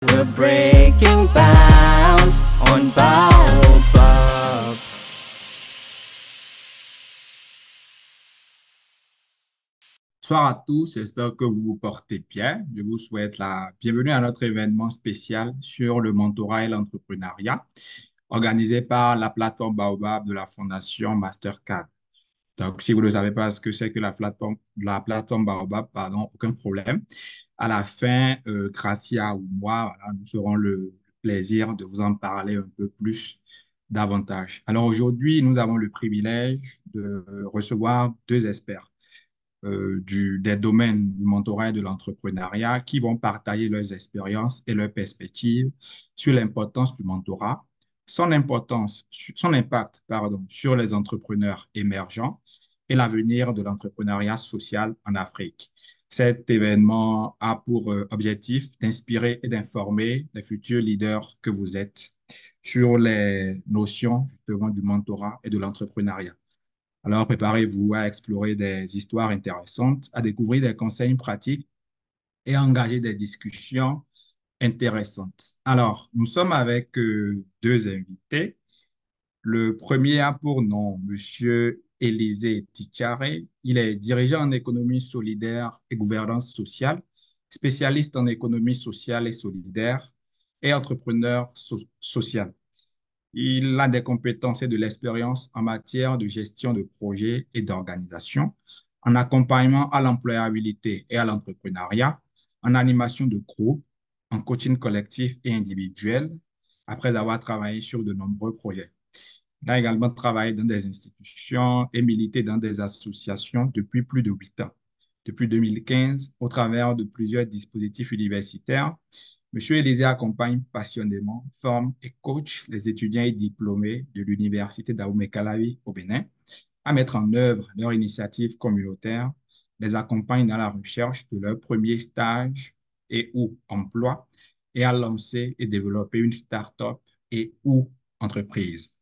We're breaking bounds on Baobab. Bonsoir à tous, j'espère que vous vous portez bien. Je vous souhaite la bienvenue à notre événement spécial sur le mentorat et l'entrepreneuriat, organisé par la plateforme Baobab de la Fondation Mastercard. Donc, si vous ne savez pas ce que c'est que la plateforme Baobab, pardon, aucun problème. À la fin, Gracia ou moi, voilà, nous aurons le plaisir de vous en parler un peu plus davantage. Alors aujourd'hui, nous avons le privilège de recevoir deux experts des domaines du mentorat et de l'entrepreneuriat qui vont partager leurs expériences et leurs perspectives sur l'importance du mentorat, son impact, pardon, sur les entrepreneurs émergents et l'avenir de l'entrepreneuriat social en Afrique. Cet événement a pour objectif d'inspirer et d'informer les futurs leaders que vous êtes sur les notions justement du mentorat et de l'entrepreneuriat. Alors, préparez-vous à explorer des histoires intéressantes, à découvrir des conseils pratiques et à engager des discussions intéressantes. Alors, nous sommes avec deux invités. Le premier a pour nom Monsieur Élisée Ticharé. Il est dirigeant en économie solidaire et gouvernance sociale, spécialiste en économie sociale et solidaire et entrepreneur social. Il a des compétences et de l'expérience en matière de gestion de projets et d'organisation, en accompagnement à l'employabilité et à l'entrepreneuriat, en animation de groupe, en coaching collectif et individuel, après avoir travaillé sur de nombreux projets. Il a également travaillé dans des institutions et milité dans des associations depuis plus de 8 ans. Depuis 2015, au travers de plusieurs dispositifs universitaires, Monsieur Élisée accompagne passionnément, forme et coach les étudiants et diplômés de l'Université d'Ahomey-Calavi au Bénin à mettre en œuvre leurs initiatives communautaires, les accompagne dans la recherche de leur premier stage et ou emploi et à lancer et développer une start-up et ou entreprise.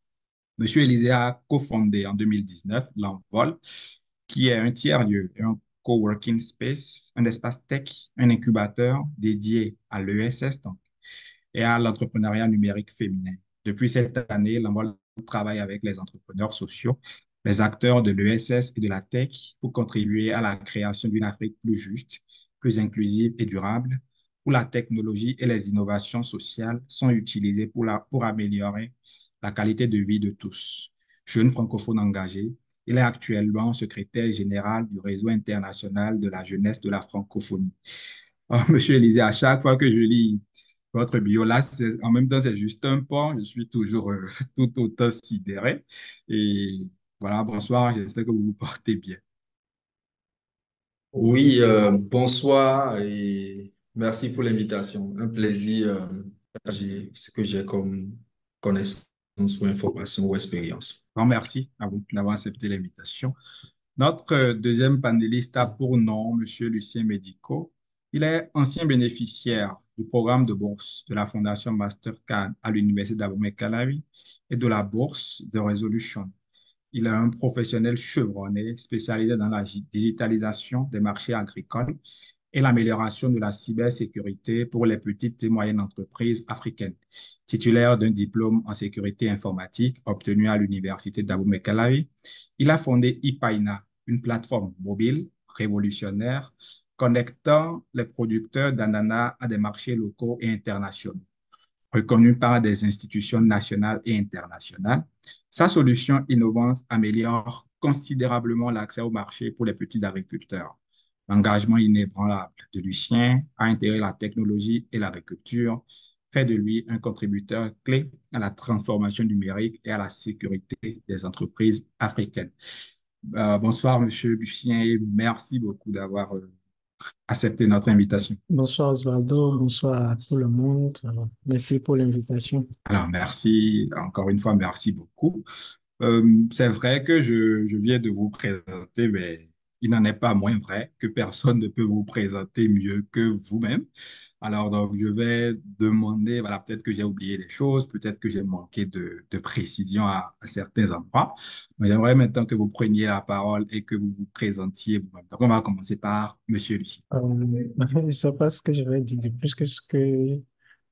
Monsieur Élisée a cofondé en 2019 l'Envol, qui est un tiers-lieu, un coworking space, un espace tech, un incubateur dédié à l'ESS donc, et à l'entrepreneuriat numérique féminin. Depuis cette année, l'Envol travaille avec les entrepreneurs sociaux, les acteurs de l'ESS et de la tech pour contribuer à la création d'une Afrique plus juste, plus inclusive et durable, où la technologie et les innovations sociales sont utilisées pour améliorer la qualité de vie de tous. Jeune francophone engagé, il est actuellement secrétaire général du réseau international de la jeunesse de la francophonie. Oh, Monsieur Élisée, à chaque fois que je lis votre bio là, en même temps, c'est juste un pont. Je suis toujours tout autant sidéré. Et voilà, bonsoir, j'espère que vous vous portez bien. Oui, bonsoir et merci pour l'invitation. Un plaisir de partager ce que j'ai comme connaissance ou information ou expérience. Grand merci à vous d'avoir accepté l'invitation. Notre deuxième panéliste a pour nom Monsieur Lucien Médico. Il est ancien bénéficiaire du programme de bourse de la Fondation Mastercard à l'Université d'Abomey-Calavi et de la bourse The Resolution. Il est un professionnel chevronné spécialisé dans la digitalisation des marchés agricoles et l'amélioration de la cybersécurité pour les petites et moyennes entreprises africaines. Titulaire d'un diplôme en sécurité informatique obtenu à l'Université d'Abomey-Calavi, il a fondé Ipaina, une plateforme mobile révolutionnaire connectant les producteurs d'ananas à des marchés locaux et internationaux. Reconnu par des institutions nationales et internationales, sa solution innovante améliore considérablement l'accès au marché pour les petits agriculteurs. L'engagement inébranlable de Lucien à intégrer la technologie et l'agriculture fait de lui un contributeur clé à la transformation numérique et à la sécurité des entreprises africaines. Bonsoir, Monsieur Lucien, et merci beaucoup d'avoir accepté notre invitation. Bonsoir Osvaldo, bonsoir à tout le monde. Merci pour l'invitation. Alors, merci, encore une fois, merci beaucoup. C'est vrai que je viens de vous présenter, mais il n'en est pas moins vrai que personne ne peut vous présenter mieux que vous-même. Alors, donc, je vais demander, voilà, peut-être que j'ai oublié des choses, peut-être que j'ai manqué de précision à certains endroits, mais j'aimerais maintenant que vous preniez la parole et que vous vous présentiez vous-même. Donc, on va commencer par Monsieur Lucie. Je ne sais pas ce que je vais dire de plus que ce que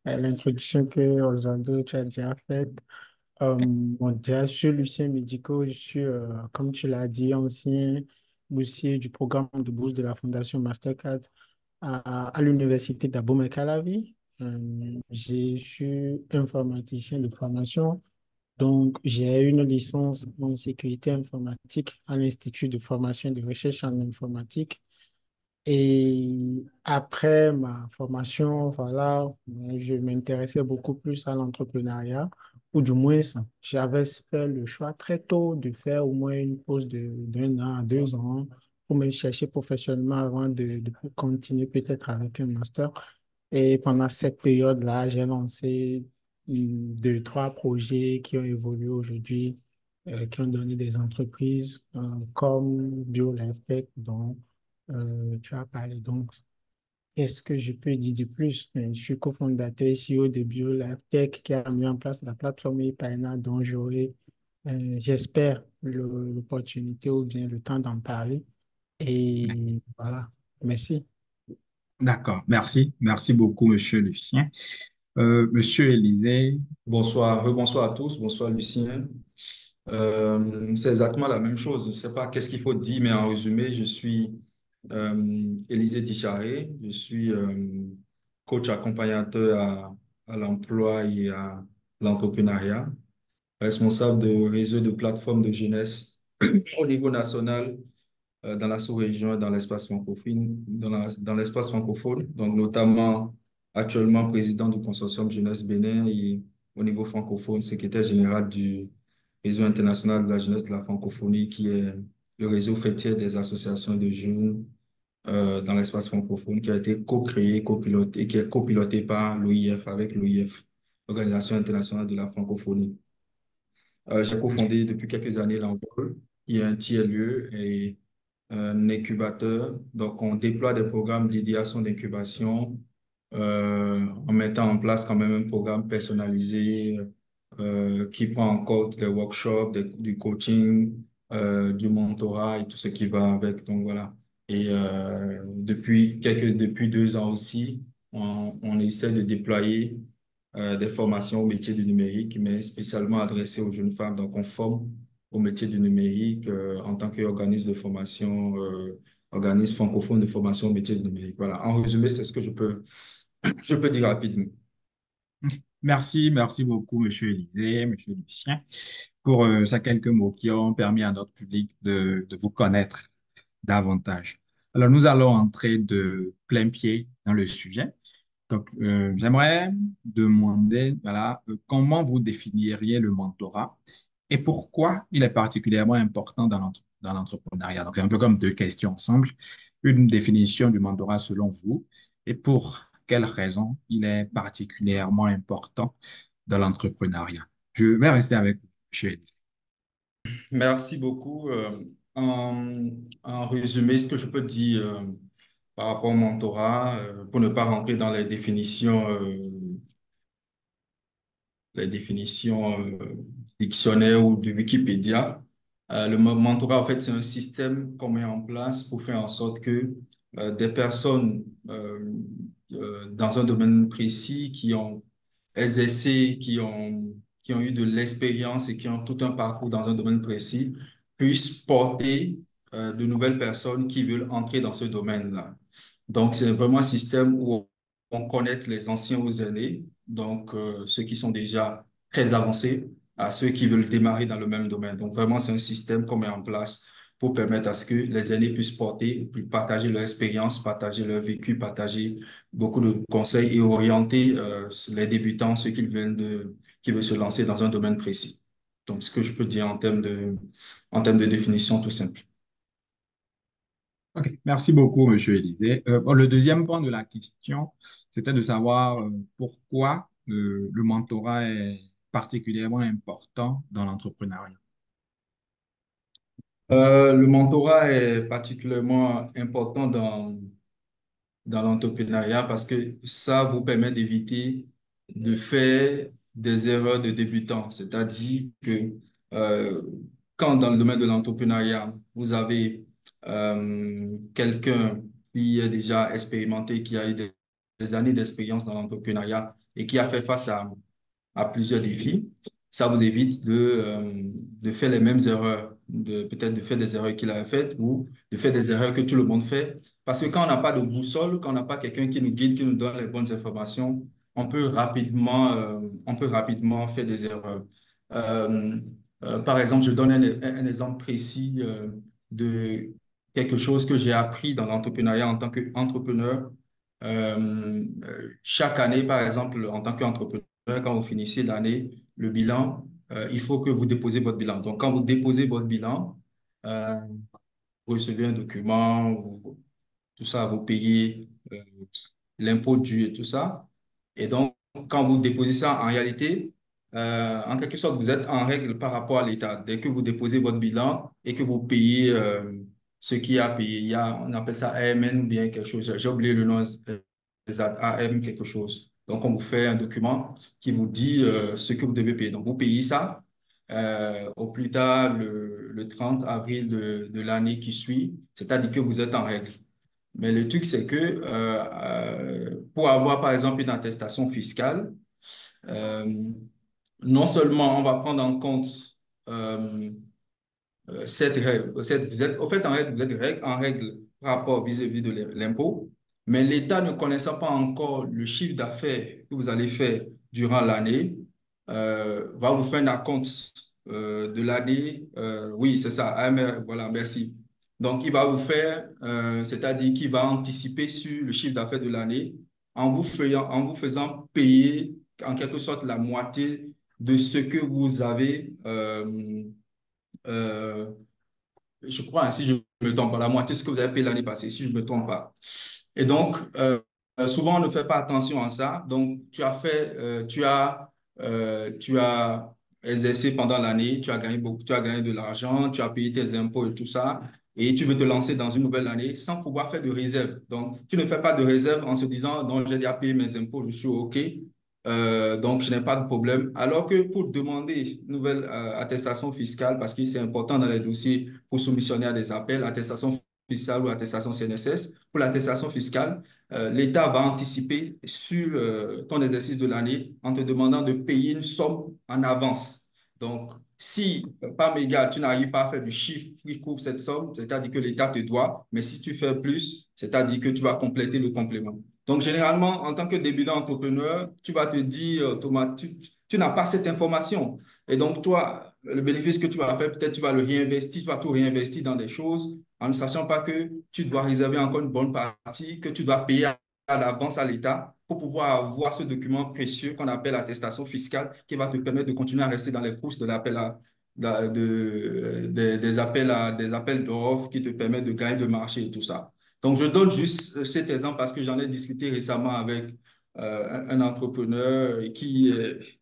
l'introduction que Osvaldo tu as déjà faite. Bon, déjà, je suis Lucien Médico, je suis, comme tu l'as dit, ancien boursier du programme de bourse de la Fondation Mastercard à l'université d'Abomey-Calavi. Je suis informaticien de formation, donc j'ai une licence en sécurité informatique à l'Institut de formation et de recherche en informatique. Et après ma formation, voilà, je m'intéressais beaucoup plus à l'entrepreneuriat, ou du moins, j'avais fait le choix très tôt de faire au moins une pause d'un an à 2 ans pour me chercher professionnellement avant de continuer peut-être avec un master. Et pendant cette période-là, j'ai lancé deux, trois projets qui ont évolué aujourd'hui, qui ont donné des entreprises comme BioLifeTech, dont tu as parlé. Donc, qu'est-ce que je peux dire de plus? Je suis cofondateur et CEO de BioLifeTech qui a mis en place la plateforme ePartner dont j'aurai, j'espère, l'opportunité ou bien le temps d'en parler. Et voilà, merci. D'accord, merci. Merci beaucoup, Monsieur Lucien. Monsieur Élisée, Bonsoir, rebonsoir à tous. Bonsoir, Lucien. C'est exactement la même chose. Je ne sais pas qu'est-ce qu'il faut dire, mais en résumé, je suis Élisée Ticharé. Je suis coach accompagnateur à l'emploi et à l'entrepreneuriat, responsable de réseau de plateformes de jeunesse au niveau national, dans la sous-région, dans l'espace francophone, dans l'espace francophone, donc notamment actuellement président du consortium Jeunesse Bénin et au niveau francophone, secrétaire général du réseau international de la jeunesse de la francophonie, qui est le réseau fêtier des associations de jeunes dans l'espace francophone, qui a été co-créé, copiloté, qui est copiloté par l'OIF, avec l'OIF, l'Organisation internationale de la francophonie. J'ai cofondé depuis quelques années l'Envol, qui est un tiers-lieu et un incubateur. Donc, on déploie des programmes d'idéation d'incubation en mettant en place quand même un programme personnalisé qui prend en compte des workshops, du coaching, du mentorat et tout ce qui va avec. Donc, voilà. Et depuis 2 ans aussi, on essaie de déployer des formations au métier du numérique, mais spécialement adressées aux jeunes femmes. Donc, on forme au métier du numérique en tant qu'organisme de formation, organisme francophone de formation au métier du numérique. Voilà. En résumé, c'est ce que je peux dire rapidement. merci beaucoup, Monsieur Élisée, Monsieur Lucien, pour ces quelques mots qui ont permis à notre public de vous connaître davantage. Alors, nous allons entrer de plein pied dans le sujet. Donc, j'aimerais demander, voilà, comment vous définiriez le mentorat et pourquoi il est particulièrement important dans l'entrepreneuriat. Donc, c'est un peu comme deux questions ensemble. Une définition du mentorat selon vous et pour quelles raisons il est particulièrement important dans l'entrepreneuriat. Je vais rester avec vous, monsieur Eddie. Merci beaucoup. En résumé, ce que je peux dire par rapport au mentorat, pour ne pas rentrer dans les définitions dictionnaires ou de Wikipédia. Le mentorat, en fait, c'est un système qu'on met en place pour faire en sorte que des personnes dans un domaine précis qui ont exercé, qui ont eu de l'expérience et qui ont tout un parcours dans un domaine précis puissent porter de nouvelles personnes qui veulent entrer dans ce domaine-là. Donc, c'est vraiment un système où on connecte les anciens aux aînés, donc ceux qui sont déjà très avancés, à ceux qui veulent démarrer dans le même domaine. Donc, vraiment, c'est un système qu'on met en place pour permettre à ce que les aînés puissent porter, puis partager leur expérience, partager leur vécu, partager beaucoup de conseils et orienter les débutants, ceux qui veulent se lancer dans un domaine précis. Donc, ce que je peux dire en termes de définition tout simple. OK, merci beaucoup, monsieur Élisée. Bon, le deuxième point de la question, c'était de savoir pourquoi le mentorat est particulièrement important dans l'entrepreneuriat. Le mentorat est particulièrement important dans l'entrepreneuriat parce que ça vous permet d'éviter de faire des erreurs de débutants. C'est-à-dire que euh, quand dans le domaine de l'entrepreneuriat, vous avez quelqu'un qui est déjà expérimenté, qui a eu des années d'expérience dans l'entrepreneuriat, et qui a fait face à plusieurs défis, ça vous évite de faire les mêmes erreurs, peut-être de faire des erreurs qu'il avait faites ou de faire des erreurs que tout le monde fait. Parce que quand on n'a pas de boussole, quand on n'a pas quelqu'un qui nous guide, qui nous donne les bonnes informations, on peut rapidement faire des erreurs. Euh, Par exemple, je donne un exemple précis de quelque chose que j'ai appris dans l'entrepreneuriat en tant qu'entrepreneur. Chaque année, par exemple, en tant qu'entrepreneur, quand vous finissez l'année, le bilan, il faut que vous déposez votre bilan. Donc, quand vous déposez votre bilan, euh, vous recevez un document, tout ça, vous payez l'impôt dû et tout ça. Et donc, quand vous déposez ça, en réalité, en quelque sorte, vous êtes en règle par rapport à l'État. Dès que vous déposez votre bilan et que vous payez ce qui a payé, on appelle ça AMN ou bien quelque chose. J'ai oublié le nom exact, AM quelque chose. Donc, on vous fait un document qui vous dit ce que vous devez payer. Donc, vous payez ça au plus tard le 30 avril de l'année qui suit, c'est-à-dire que vous êtes en règle. Mais le truc, c'est que pour avoir, par exemple, une attestation fiscale, euh, non seulement on va prendre en compte euh, cette règle, vous êtes, au fait, vous êtes en règle par rapport vis-à-vis de l'impôt, mais l'État ne connaissant pas encore le chiffre d'affaires que vous allez faire durant l'année, va vous faire un acompte de l'année. Oui, c'est ça. Ah, voilà, merci. Donc, il va vous faire, c'est-à-dire qu'il va anticiper sur le chiffre d'affaires de l'année en vous faisant payer en quelque sorte la moitié de ce que vous avez. Euh, je crois, hein, si je me trompe pas, la moitié de ce que vous avez payé l'année passée, si je ne me trompe pas. Et donc, souvent, on ne fait pas attention à ça. Donc, tu as exercé pendant l'année, tu as gagné beaucoup, tu as gagné de l'argent, tu as payé tes impôts et tout ça, et tu veux te lancer dans une nouvelle année sans pouvoir faire de réserve. Donc, tu ne fais pas de réserve en se disant, non, j'ai déjà payé mes impôts, je suis OK. Donc, je n'ai pas de problème. Alors que pour demander une nouvelle attestation fiscale, parce que c'est important dans les dossiers pour soumissionner à des appels, attestation fiscale ou attestation CNSS, pour l'attestation fiscale, l'État va anticiper sur ton exercice de l'année en te demandant de payer une somme en avance. Donc, si par méga, tu n'arrives pas à faire du chiffre qui couvre cette somme, c'est-à-dire que l'État te doit, mais si tu fais plus, c'est-à-dire que tu vas compléter le complément. Donc, généralement, en tant que débutant entrepreneur, tu vas te dire, Thomas, tu n'as pas cette information. Et donc, toi, le bénéfice que tu vas faire, peut-être tu vas le réinvestir, tu vas tout réinvestir dans des choses en ne sachant pas que tu dois réserver encore une bonne partie, que tu dois payer à l'avance à l'État pour pouvoir avoir ce document précieux qu'on appelle attestation fiscale qui va te permettre de continuer à rester dans les courses de l'appel des appels d'offres qui te permettent de gagner de marché et tout ça. Donc, je donne juste cet exemple parce que j'en ai discuté récemment avec un entrepreneur qui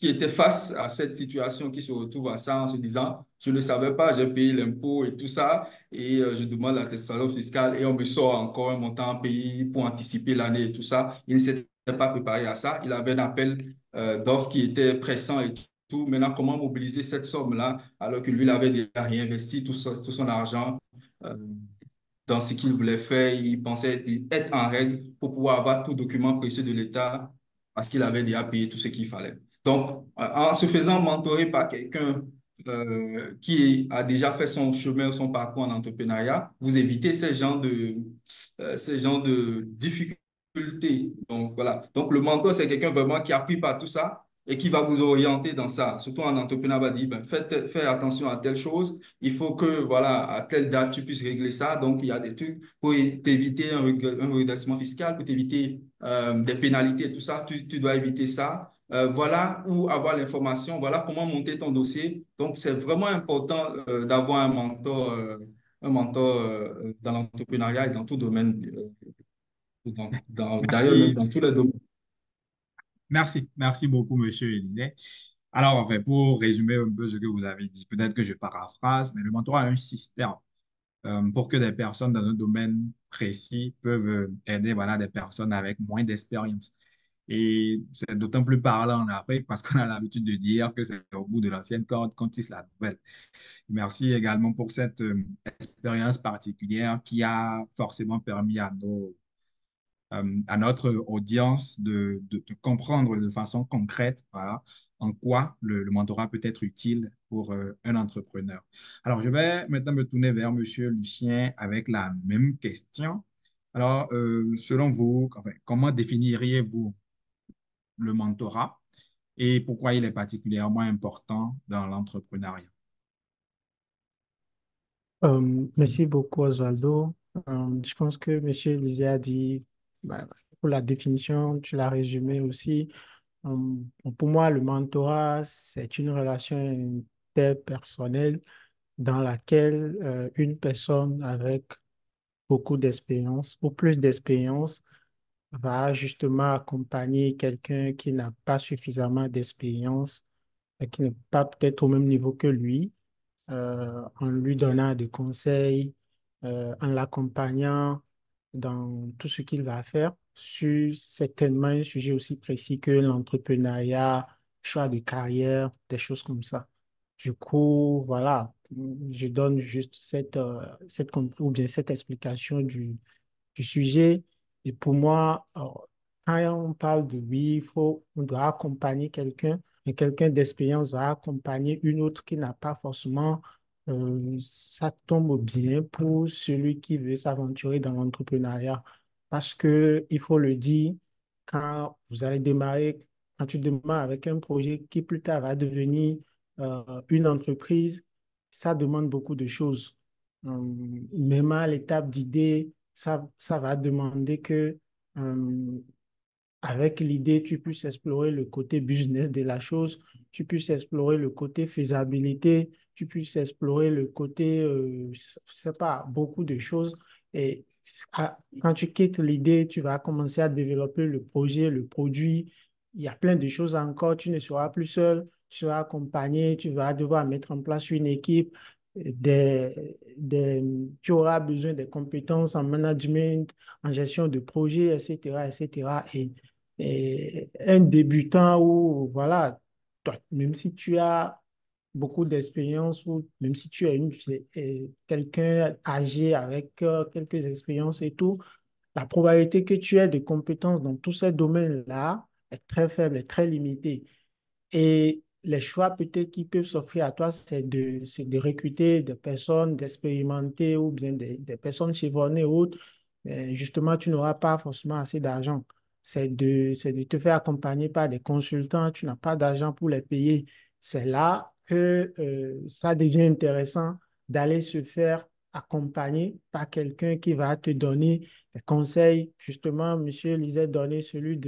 était face à cette situation, qui se retrouve à ça en se disant, je ne le savais pas, j'ai payé l'impôt et tout ça, et je demande l'attestation fiscale et on me sort encore un montant payé pour anticiper l'année et tout ça. Il ne s'était pas préparé à ça. Il avait un appel d'offres qui était pressant et tout. Maintenant, comment mobiliser cette somme-là alors que lui, il avait déjà réinvesti tout son argent dans ce qu'il voulait faire. Il pensait être en règle pour pouvoir avoir tout document précieux de l'État parce qu'il avait déjà payé tout ce qu'il fallait. Donc, en se faisant mentorer par quelqu'un qui a déjà fait son chemin, son parcours en entrepreneuriat, vous évitez ces genres de difficultés. Donc, voilà. Donc, le mentor, c'est quelqu'un vraiment qui a pris par tout ça et qui va vous orienter dans ça. Surtout un entrepreneur va dire, ben, faites attention à telle chose. Il faut que, voilà, à telle date, tu puisses régler ça. Donc, il y a des trucs pour t'éviter un redressement fiscal, pour t'éviter des pénalités et tout ça. Tu dois éviter ça. Voilà où avoir l'information, voilà comment monter ton dossier. Donc, c'est vraiment important d'avoir un mentor dans l'entrepreneuriat et dans tout domaine, d'ailleurs même Merci, dans tous les domaines. merci beaucoup, Monsieur Elinet. Alors, enfin, pour résumer un peu ce que vous avez dit, peut-être que je paraphrase, mais le mentorat a un système pour que des personnes dans un domaine précis peuvent aider voilà, des personnes avec moins d'expérience. Et c'est d'autant plus parlant en Afrique parce qu'on a l'habitude de dire que c'est au bout de l'ancienne corde qu'on tisse la nouvelle. Merci également pour cette expérience particulière qui a forcément permis à à notre audience de comprendre de façon concrète, voilà, en quoi le mentorat peut être utile pour un entrepreneur. Alors, je vais maintenant me tourner vers Monsieur Lucien avec la même question. Alors, selon vous, enfin, comment définiriez-vous le mentorat et pourquoi il est particulièrement important dans l'entrepreneuriat? Merci beaucoup, Osvaldo. Je pense que M. Lisée a dit, bah, pour la définition, tu l'as résumé aussi. Pour moi, le mentorat, c'est une relation interpersonnelle dans laquelle une personne avec beaucoup d'expérience ou plus d'expérience va justement accompagner quelqu'un qui n'a pas suffisamment d'expérience, qui n'est pas peut-être au même niveau que lui, en lui donnant des conseils, en l'accompagnant dans tout ce qu'il va faire sur certainement un sujet aussi précis que l'entrepreneuriat, choix de carrière, des choses comme ça. Du coup, voilà, je donne juste ou bien cette explication du sujet. Et pour moi, quand on parle de oui, on doit accompagner quelqu'un, et quelqu'un d'expérience va accompagner une autre qui n'a pas forcément, ça tombe bien pour celui qui veut s'aventurer dans l'entrepreneuriat. Parce que, il faut le dire, quand vous allez démarrer, quand tu démarres avec un projet qui plus tard va devenir une entreprise, ça demande beaucoup de choses. Même à l'étape d'idée, ça va demander que, euh, avec l'idée, tu puisses explorer le côté business de la chose, tu puisses explorer le côté faisabilité, tu puisses explorer le côté, je sais pas, beaucoup de choses. Et quand tu quittes l'idée, tu vas commencer à développer le projet, le produit. Il y a plein de choses encore. Tu ne seras plus seul, tu seras accompagné, tu vas devoir mettre en place une équipe. Tu auras besoin des compétences en management, en gestion de projet, etc., etc. Et un débutant ou voilà, toi, même si tu as beaucoup d'expérience ou même si tu es quelqu'un âgé avec quelques expériences et tout, la probabilité que tu aies des compétences dans tous ces domaines-là est très faible, est très limitée. Et les choix peut-être qui peuvent s'offrir à toi, c'est de recruter des personnes d'expérimentées ou bien des personnes chevronnées ou autres. Mais justement, tu n'auras pas forcément assez d'argent. C'est de te faire accompagner par des consultants, tu n'as pas d'argent pour les payer. C'est là que ça devient intéressant d'aller se faire accompagner par quelqu'un qui va te donner des conseils. Justement, Monsieur Lisette donnait celui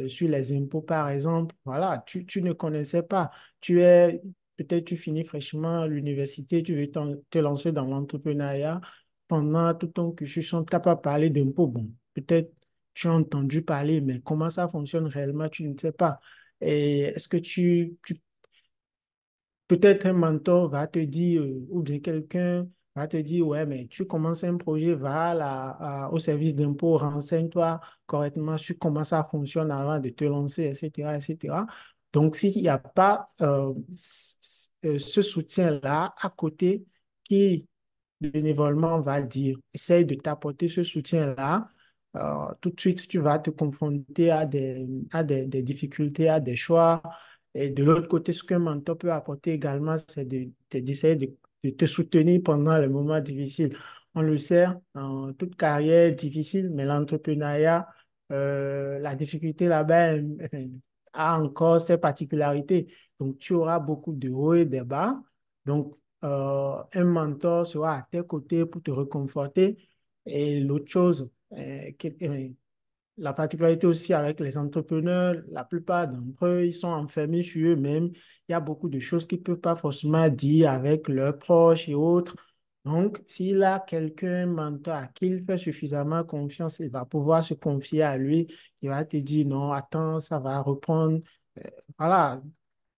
sur les impôts, par exemple. Voilà, tu ne connaissais pas. Peut-être tu finis fraîchement à l'université, tu veux te lancer dans l'entrepreneuriat. Pendant tout ton cursus, on ne t'a pas parlé d'impôts. Bon, peut-être tu as entendu parler, mais comment ça fonctionne réellement, tu ne sais pas. Et est-ce que peut-être un mentor va te dire, ou bien quelqu'un va te dire, ouais, mais tu commences un projet, va au service d'impôt, renseigne-toi correctement sur comment ça fonctionne avant de te lancer, etc., etc. Donc, s'il n'y a pas ce soutien-là à côté qui bénévolement, on va dire, essaye de t'apporter ce soutien-là, tout de suite, tu vas te confronter à des difficultés, à des choix. Et de l'autre côté, ce qu'un mentor peut apporter également, c'est d'essayer de te soutenir pendant les moments difficiles. On le sait, en toute carrière difficile, mais l'entrepreneuriat, la difficulté là-bas a encore ses particularités. Donc, tu auras beaucoup de hauts et de bas. Donc, un mentor sera à tes côtés pour te réconforter. Et l'autre chose, la particularité aussi avec les entrepreneurs, la plupart d'entre eux, ils sont enfermés sur eux-mêmes. Il y a beaucoup de choses qu'ils ne peuvent pas forcément dire avec leurs proches et autres. Donc, s'il a quelqu'un, un mentor à qui il fait suffisamment confiance, il va pouvoir se confier à lui. Il va te dire, non, attends, ça va reprendre. Voilà,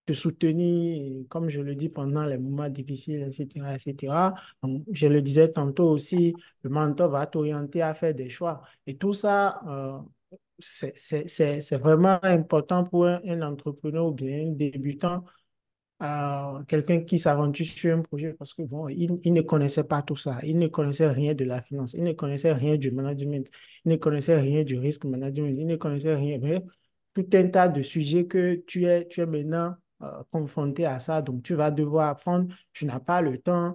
te soutenir, comme je le dis, pendant les moments difficiles, etc., etc. Donc, je le disais tantôt aussi, le mentor va t'orienter à faire des choix. Et tout ça, c'est vraiment important pour un entrepreneur ou bien un débutant à quelqu'un qui s'aventure sur un projet parce que bon, il ne connaissait pas tout ça. Il ne connaissait rien de la finance. Il ne connaissait rien du management. Il ne connaissait rien du risque management. Il ne connaissait rien. Bref, tout un tas de sujets que tu es maintenant confronté à ça. Donc, tu vas devoir apprendre. Tu n'as pas le temps.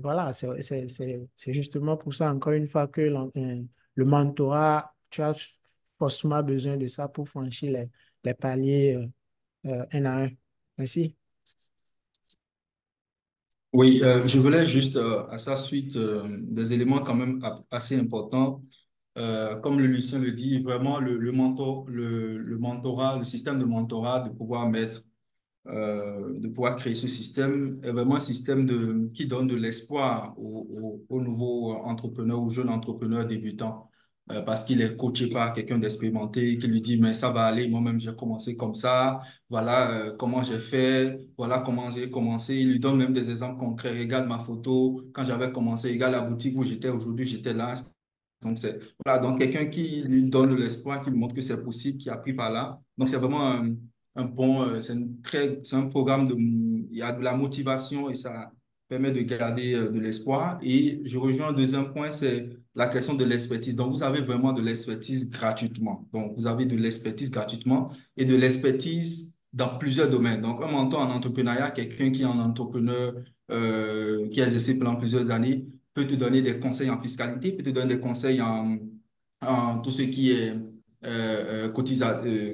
Voilà, c'est justement pour ça, encore une fois, que le mentorat, tu as forcément besoin de ça pour franchir les paliers un à un. Merci. Oui, je voulais juste à sa suite des éléments quand même assez importants. Comme le Lucien le dit, vraiment le mentorat, le système de mentorat, de pouvoir créer ce système est vraiment un système qui donne de l'espoir aux nouveaux entrepreneurs, aux jeunes entrepreneurs débutants, parce qu'il est coaché par quelqu'un d'expérimenté qui lui dit, mais ça va aller, moi-même j'ai commencé comme ça, voilà comment j'ai fait, voilà comment j'ai commencé. Il lui donne même des exemples concrets. Regarde ma photo, quand j'avais commencé, regarde la boutique où j'étais aujourd'hui, j'étais là. Donc, voilà, donc quelqu'un qui lui donne de l'espoir, qui lui montre que c'est possible, qui a pris par là. Donc, c'est vraiment un bon, c'est un programme il y a de la motivation et ça permet de garder de l'espoir. Et je rejoins le deuxième point, c'est la question de l'expertise. Donc, vous avez vraiment de l'expertise gratuitement. Donc, vous avez de l'expertise gratuitement et de l'expertise dans plusieurs domaines. Donc, un mentor en entrepreneuriat, quelqu'un qui est un entrepreneur, qui a exercé pendant plusieurs années, peut te donner des conseils en fiscalité, peut te donner des conseils en tout ce qui est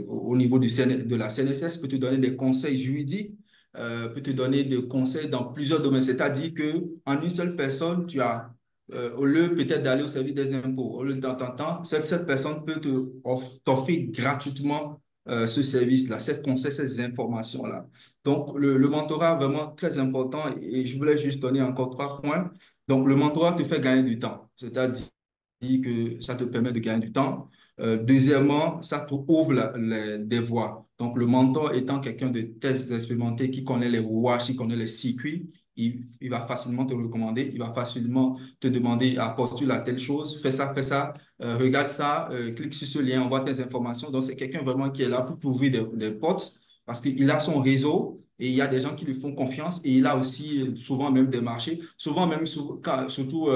au niveau de la CNSS, peut te donner des conseils juridiques, peut te donner des conseils dans plusieurs domaines. C'est-à-dire que en une seule personne, au lieu peut-être d'aller au service des impôts, au lieu de temps, cette personne peut t'offrir gratuitement ce service-là, ces conseils, ces informations-là. Donc, le mentorat est vraiment très important et je voulais juste donner encore 3 points. Donc, le mentorat te fait gagner du temps, c'est-à-dire que ça te permet de gagner du temps. Deuxièmement, ça te ouvre des voies. Donc, le mentor étant quelqu'un de très expérimenté qui connaît les rouages, qui connaît les circuits, il va facilement te recommander, il va facilement te demander à postuler à telle chose, fais ça, regarde ça, clique sur ce lien, envoie tes informations. Donc, c'est quelqu'un vraiment qui est là pour t'ouvrir des portes parce qu'il a son réseau et il y a des gens qui lui font confiance et il a aussi souvent même des marchés, souvent même surtout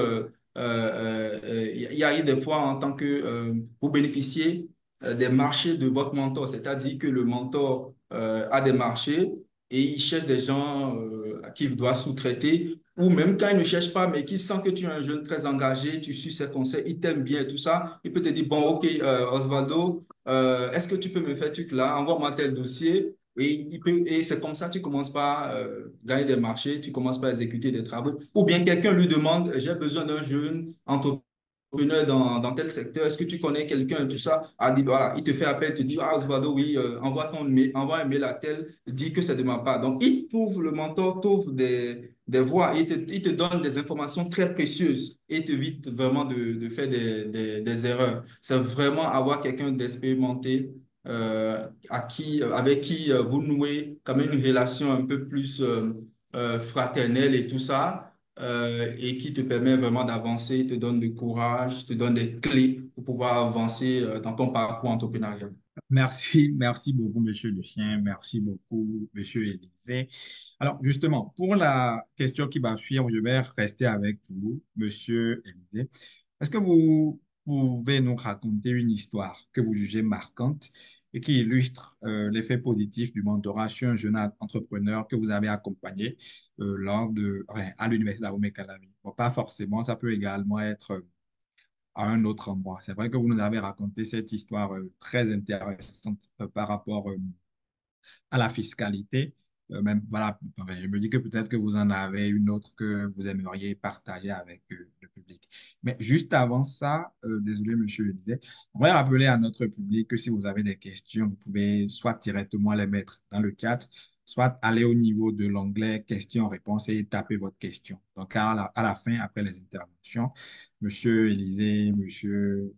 il y a eu des fois en tant que vous bénéficiez des marchés de votre mentor, c'est-à-dire que le mentor a des marchés et il cherche des gens à qui il doit sous-traiter, ou même quand il ne cherche pas, mais qui sent que tu es un jeune très engagé, tu suis ses conseils, il t'aime bien et tout ça, il peut te dire, bon, ok, Osvaldo, est-ce que tu peux me faire ce truc-là, envoie-moi tel dossier. Et c'est comme ça que tu commences par gagner des marchés, tu commences par exécuter des travaux. Ou bien quelqu'un lui demande, j'ai besoin d'un jeune entrepreneur dans tel secteur, est-ce que tu connais quelqu'un, tout ça? Ah, voilà, il te fait appel, te dit, ah, Osvaldo, oui, envoie un mail à tel, dis que c'est de ma part. Donc, le mentor t'ouvre des voies, il te donne des informations très précieuses et t'évite vraiment de faire des erreurs. C'est vraiment avoir quelqu'un d'expérimenté avec qui vous nouez quand même une relation un peu plus fraternelle et tout ça, et qui te permet vraiment d'avancer, te donne du courage, te donne des clés pour pouvoir avancer dans ton parcours entrepreneurial. Merci, merci beaucoup, Monsieur Lucien. Merci beaucoup, Monsieur Élisée. Alors, justement, pour la question qui va suivre, je vais rester avec vous, Monsieur Élisée. Est-ce que vous pouvez nous raconter une histoire que vous jugez marquante et qui illustre l'effet positif du mentorat sur un jeune entrepreneur que vous avez accompagné à l'Université d'Abomey-Calavi? Bon, pas forcément, ça peut également être à un autre endroit. C'est vrai que vous nous avez raconté cette histoire très intéressante par rapport à la fiscalité. Même, voilà, enfin, je me dis que peut-être que vous en avez une autre que vous aimeriez partager avec le public. Mais juste avant ça, désolé, monsieur le disais, on va rappeler à notre public que si vous avez des questions, vous pouvez soit directement les mettre dans le chat, soit aller au niveau de l'onglet questions-réponses et taper votre question. Donc, à la fin, après les interventions, monsieur Élisée, monsieur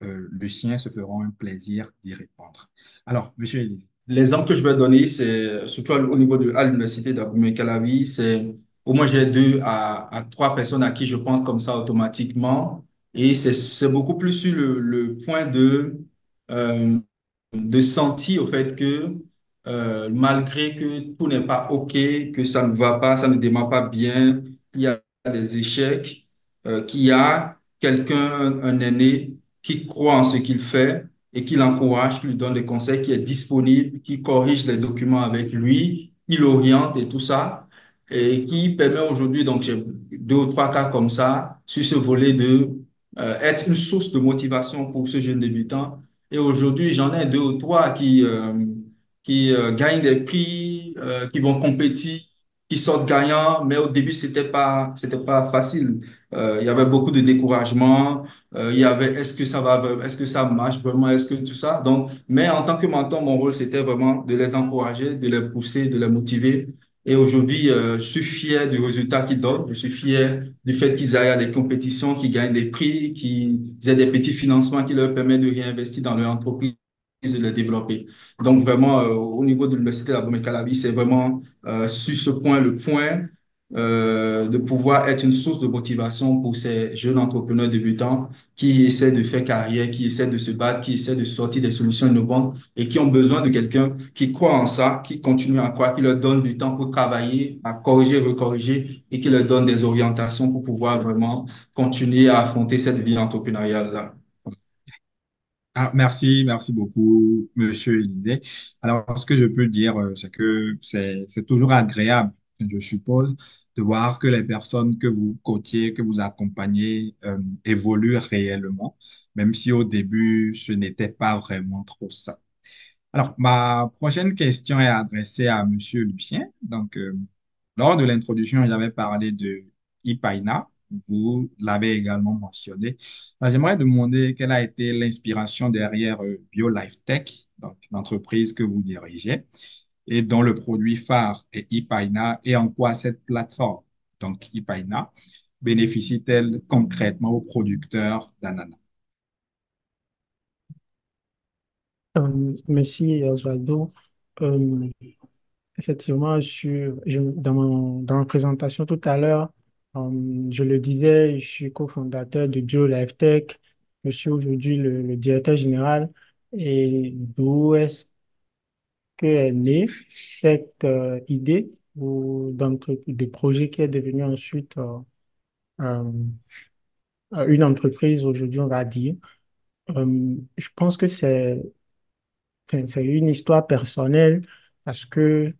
Lucien se feront un plaisir d'y répondre. Alors, monsieur Élisée. L'exemple que je vais donner, c'est surtout au niveau à l'université d'Abomey-Calavi, c'est au moins j'ai 2 à 3 personnes à qui je pense comme ça automatiquement. Et c'est beaucoup plus sur le point de sentir au fait que malgré que tout n'est pas OK, que ça ne va pas, ça ne démarre pas bien, il y a des échecs, qu'il y a quelqu'un, un aîné, qui croit en ce qu'il fait et qui l'encourage, qui lui donne des conseils, qui est disponible, qui corrige les documents avec lui, qui l'oriente et tout ça, et qui permet aujourd'hui, donc j'ai deux ou trois cas comme ça, sur ce volet de être une source de motivation pour ce jeune débutant. Et aujourd'hui, j'en ai deux ou trois qui gagnent des prix, qui vont compétir, qui sortent gagnants, mais au début, c'était pas facile. Il y avait beaucoup de découragement. Il y avait, est-ce que ça marche vraiment, est-ce que tout ça. Donc, mais en tant que mentor, mon rôle, c'était vraiment de les encourager, de les pousser, de les motiver. Et aujourd'hui, je suis fier du résultat qu'ils donnent. Je suis fier du fait qu'ils aillent à des compétitions, qu'ils gagnent des prix, qu'ils aient des petits financements qui leur permettent de réinvestir dans leur entreprise et de les développer. Donc, vraiment, au niveau de l'Université de la Bourg-Calabi, c'est vraiment sur ce point, le point de pouvoir être une source de motivation pour ces jeunes entrepreneurs débutants qui essaient de faire carrière, qui essaient de se battre, qui essaient de sortir des solutions innovantes et qui ont besoin de quelqu'un qui croit en ça, qui continue à croire, qui leur donne du temps pour travailler, à corriger, recorriger et qui leur donne des orientations pour pouvoir vraiment continuer à affronter cette vie entrepreneuriale-là. Ah, merci beaucoup, Monsieur Élisée. Alors, ce que je peux dire, c'est que c'est toujours agréable, je suppose, de voir que les personnes que vous coachiez, que vous accompagnez, évoluent réellement, même si au début, ce n'était pas vraiment trop ça. Alors, ma prochaine question est adressée à Monsieur Lucien. Donc, lors de l'introduction, j'avais parlé de Ipaina. Vous l'avez également mentionné. Alors, j'aimerais demander quelle a été l'inspiration derrière BioLife Tech, donc l'entreprise que vous dirigez, et dont le produit phare est Ipaina, et en quoi cette plateforme, donc Ipaina, bénéficie-t-elle concrètement aux producteurs d'ananas? Merci Osvaldo. Euh, Effectivement, dans ma présentation tout à l'heure, je le disais, je suis cofondateur de BioLifeTech. Je suis aujourd'hui le directeur général. Et d'où est-ce qu'est née cette idée de projet qui est devenu ensuite euh, une entreprise aujourd'hui, on va dire. Je pense que c'est une histoire personnelle parce que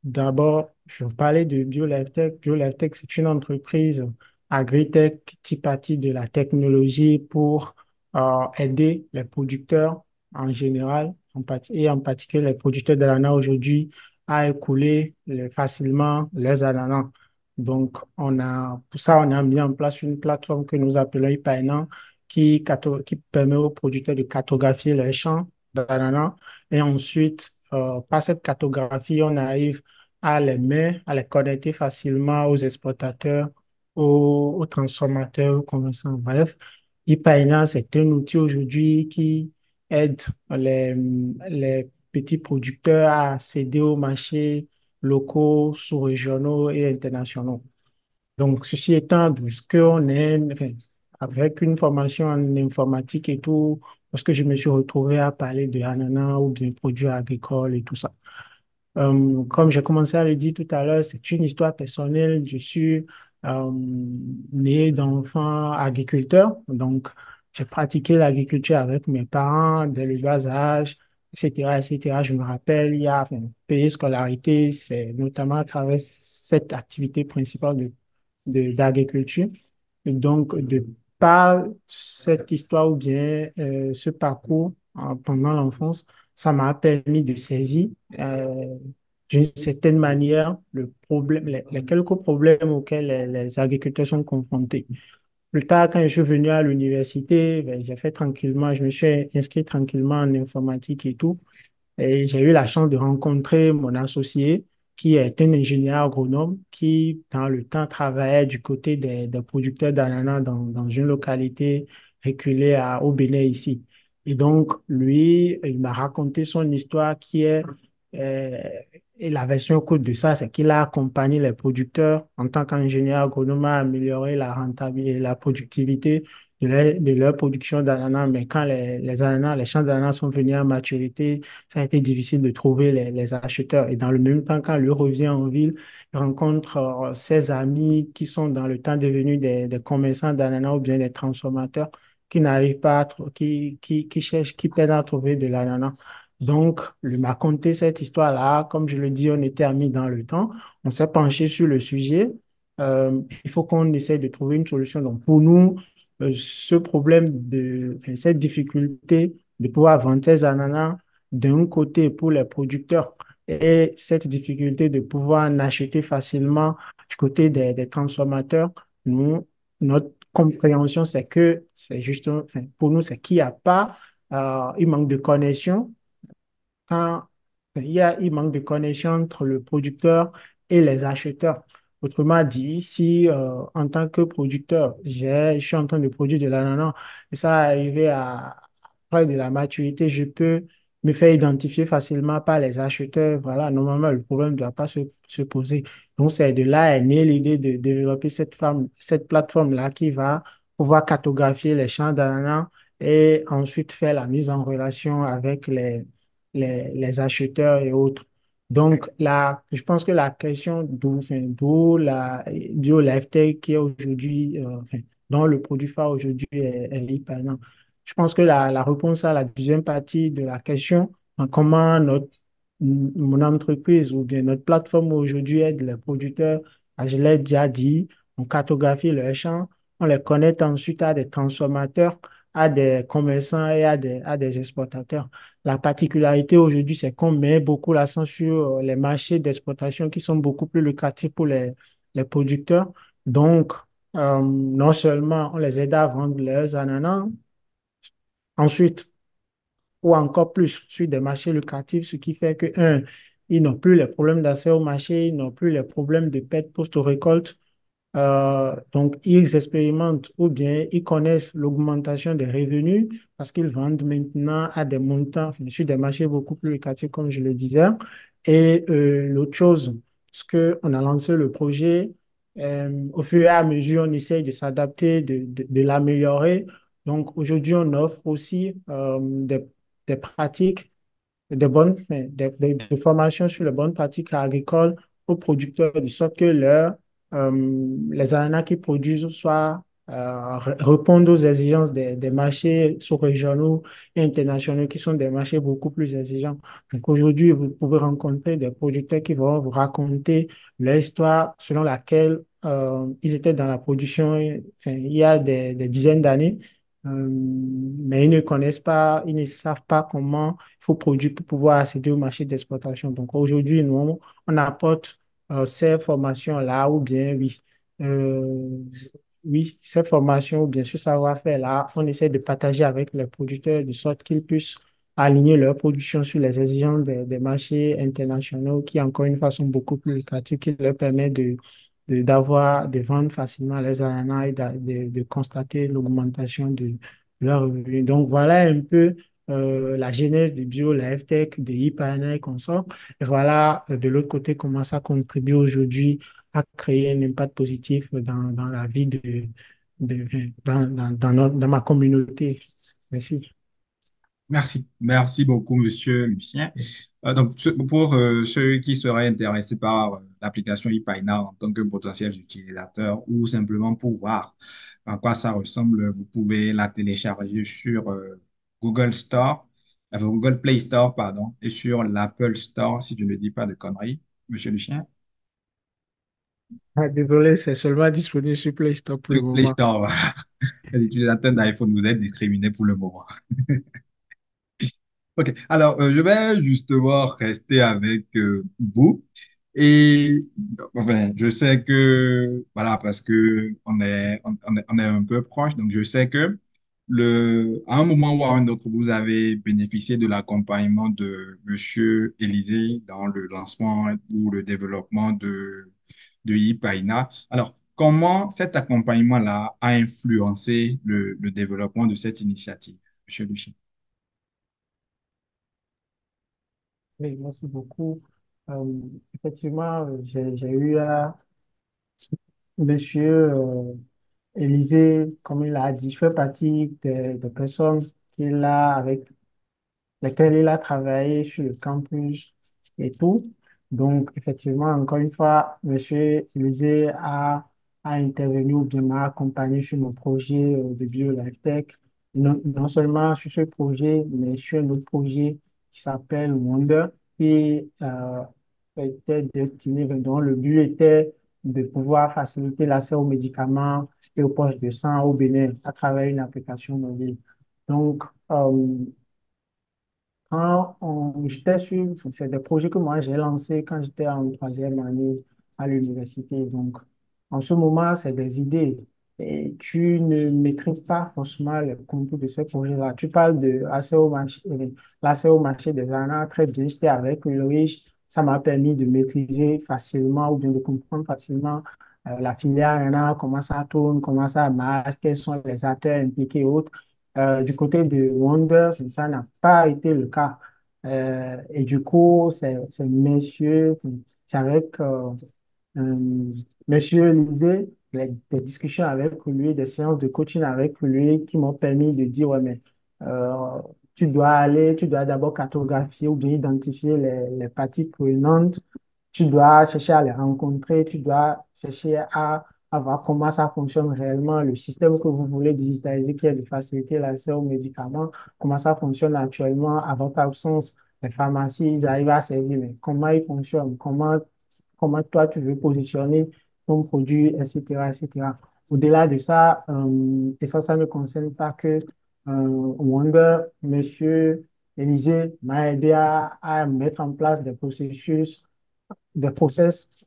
d'abord, je vais parler de BioLifeTech. BioLifeTech, c'est une entreprise agritech qui partit de la technologie pour aider les producteurs en général, et en particulier les producteurs d'ananas aujourd'hui, à écouler facilement leurs ananas. Donc, pour ça, on a mis en place une plateforme que nous appelons Ipaena qui permet aux producteurs de cartographier leurs champs d'ananas et ensuite, par cette cartographie, on arrive à les connecter facilement aux exportateurs, aux transformateurs, aux commerçants. Bref, ePayna, c'est un outil aujourd'hui qui aide les petits producteurs à accéder aux marchés locaux, sous-régionaux et internationaux. Donc, ceci étant, est-ce qu'on est, enfin, avec une formation en informatique et tout, parce que je me suis retrouvé à parler de ananas ou bien produits agricoles et tout ça. Comme j'ai commencé à le dire tout à l'heure, c'est une histoire personnelle. Je suis euh, né d'enfant agriculteur, donc j'ai pratiqué l'agriculture avec mes parents dès le bas âge, etc., etc. Je me rappelle, il y a enfin, payer scolarité, c'est notamment à travers cette activité principale d'agriculture. Et donc, de par cette histoire ou bien ce parcours pendant l'enfance, ça m'a permis de saisir d'une certaine manière les quelques problèmes auxquels les agriculteurs sont confrontés. Plus tard, quand je suis venu à l'université, ben, j'ai fait tranquillement, je me suis inscrit tranquillement en informatique et tout. Et j'ai eu la chance de rencontrer mon associé, qui est un ingénieur agronome, qui, dans le temps, travaillait du côté des producteurs d'ananas dans une localité reculée au Bénin ici. Et donc, lui, il m'a raconté son histoire qui est, euh, et la version courte de ça, c'est qu'il a accompagné les producteurs en tant qu'ingénieur agronome à améliorer la rentabilité et la productivité de leur production d'ananas. Mais quand les ananas, les champs d'ananas sont venus à maturité, ça a été difficile de trouver les acheteurs. Et dans le même temps, quand lui revient en ville, il rencontre ses amis qui sont dans le temps devenus des commerçants d'ananas ou bien des transformateurs qui n'arrivent pas qui cherchent, qui peinent à trouver de l'ananas. Donc, il m'a conté cette histoire-là. Comme je le dis, on était amis dans le temps. On s'est penché sur le sujet. Il faut qu'on essaie de trouver une solution. Donc, pour nous, ce problème enfin, cette difficulté de pouvoir vendre ces ananas d'un côté pour les producteurs et cette difficulté de pouvoir en acheter facilement du côté des transformateurs, nous, notre compréhension, c'est que c'est justement, enfin, pour nous, c'est qu'il n'y a pas, il manque de connexion quand il manque de connexion entre le producteur et les acheteurs. Autrement dit, si en tant que producteur, je suis en train de produire de l'ananas et ça arrivé à près de la maturité, je peux me faire identifier facilement par les acheteurs. Voilà, normalement, le problème ne doit pas se poser. Donc, c'est de là est née l'idée de développer cette plateforme-là qui va pouvoir cartographier les champs d'ananas et ensuite faire la mise en relation avec les acheteurs et autres. Donc, là, je pense que la question d'où la FTech qui est aujourd'hui, enfin, dont le produit phare aujourd'hui est l'IPANA. Je pense que la réponse à la deuxième partie de la question, comment mon entreprise ou bien notre plateforme aujourd'hui aide les producteurs, je l'ai déjà dit, on cartographie leurs champs, on les connecte ensuite à des transformateurs, à des commerçants et à des exportateurs. La particularité aujourd'hui, c'est qu'on met beaucoup l'accent sur les marchés d'exportation qui sont beaucoup plus lucratifs pour les producteurs. Donc, non seulement on les aide à vendre leurs ananas, ensuite, ou encore plus sur des marchés lucratifs, ce qui fait que, un, ils n'ont plus les problèmes d'accès au marché, ils n'ont plus les problèmes de perte post-récolte. Donc, ils expérimentent ou bien ils connaissent l'augmentation des revenus parce qu'ils vendent maintenant à des montants, enfin, sur des marchés beaucoup plus lucratifs, comme je le disais. Et l'autre chose, c'est qu'on a lancé le projet, au fur et à mesure, on essaye de s'adapter, de l'améliorer. Donc, aujourd'hui, on offre aussi des pratiques des formations sur les bonnes pratiques agricoles aux producteurs, de sorte que les ananas qu'ils produisent répondent aux exigences des marchés sous-régionaux et internationaux qui sont des marchés beaucoup plus exigeants. Donc aujourd'hui, vous pouvez rencontrer des producteurs qui vont vous raconter leur histoire selon laquelle ils étaient dans la production enfin, il y a des dizaines d'années. Mais ils ne connaissent pas, ils ne savent pas comment il faut produire pour pouvoir accéder au marché d'exportation. Donc aujourd'hui, nous, on apporte ces formations-là, ou bien, euh, oui, ces formations, ou bien ce savoir-faire-là, on essaie de partager avec les producteurs de sorte qu'ils puissent aligner leur production sur les exigences des marchés internationaux qui, encore une fois, sont beaucoup plus lucratifs, qui leur permettent de vendre facilement les ananas et de constater l'augmentation de leurs revenus. Donc, voilà un peu la genèse des bio, la FTech, des e-partners et consorts. Et voilà, de l'autre côté, comment ça contribue aujourd'hui à créer un impact positif dans la vie dans ma communauté. Merci. Merci. Merci beaucoup, Monsieur Lucien. Donc, pour ceux qui seraient intéressés par l'application ePaina en tant que potentiels utilisateurs ou simplement pour voir à quoi ça ressemble, vous pouvez la télécharger sur Google Store, Google Play Store, pardon, et sur l'Apple Store, si je ne dis pas de conneries. Monsieur Lucien, Ah, désolé, c'est seulement disponible sur Play Store pour le sur Play moment. Store, voilà. Les utilisateurs d'iPhone, vous êtes discriminés pour le moment. Ok, alors je vais justement rester avec vous et enfin je sais que voilà parce que on est un peu proche donc je sais que à un moment ou à un autre vous avez bénéficié de l'accompagnement de Monsieur Élisée dans le lancement ou le développement de Yipaina. Alors comment cet accompagnement-là a influencé le développement de cette initiative, Monsieur Lucien? Oui, merci beaucoup. Euh, Effectivement, j'ai eu à monsieur. Élisée, comme il a dit, je fais partie des personnes qu'il a avec lesquels il a travaillé sur le campus et tout. Donc, effectivement, encore une fois, Monsieur Élisée a intervenu ou bien m'a accompagné sur mon projet de BioLifeTech. Non seulement sur ce projet, mais sur un autre projet qui s'appelle Wonder, qui était destiné, dont le but était de pouvoir faciliter l'accès aux médicaments et aux poches de sang au Bénin à travers une application mobile. Donc, j'étais sur, c'est des projets que moi j'ai lancés quand j'étais en troisième année à l'université. Donc, en ce moment, c'est des idées et tu ne maîtrises pas forcément le contenu de ce projet-là. Tu parles de l'accès au marché des arts très bien. J'étais avec Ulrich, ça m'a permis de maîtriser facilement ou bien de comprendre facilement la filière RNA, comment ça tourne, comment ça marche, quels sont les acteurs impliqués et autres. Du côté de Wonder, ça n'a pas été le cas. Et du coup, c'est messieurs, c'est avec euh, monsieur Lisée, des discussions avec lui, des séances de coaching avec lui qui m'ont permis de dire, ouais, mais euh, tu dois d'abord cartographier ou bien identifier les parties prenantes, tu dois chercher à les rencontrer, tu dois chercher à voir comment ça fonctionne réellement, le système que vous voulez digitaliser qui est de faciliter l'accès aux médicaments, comment ça fonctionne actuellement à votre absence. Les pharmacies, ils arrivent à servir, mais comment ils fonctionnent, comment toi tu veux positionner ton produit, etc., etc. Au-delà de ça, et ça ne concerne pas que Wonder, Monsieur Élisée m'a aidé à mettre en place des process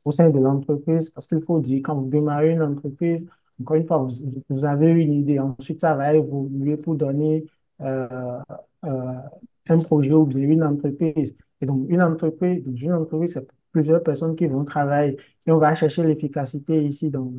au sein de l'entreprise, parce qu'il faut dire, quand vous démarrez une entreprise, encore une fois, vous avez une idée. Ensuite, ça va évoluer pour donner euh, euh, un projet ou bien une entreprise. Et donc, dans une entreprise, c'est plusieurs personnes qui vont travailler. Et on va chercher l'efficacité ici dans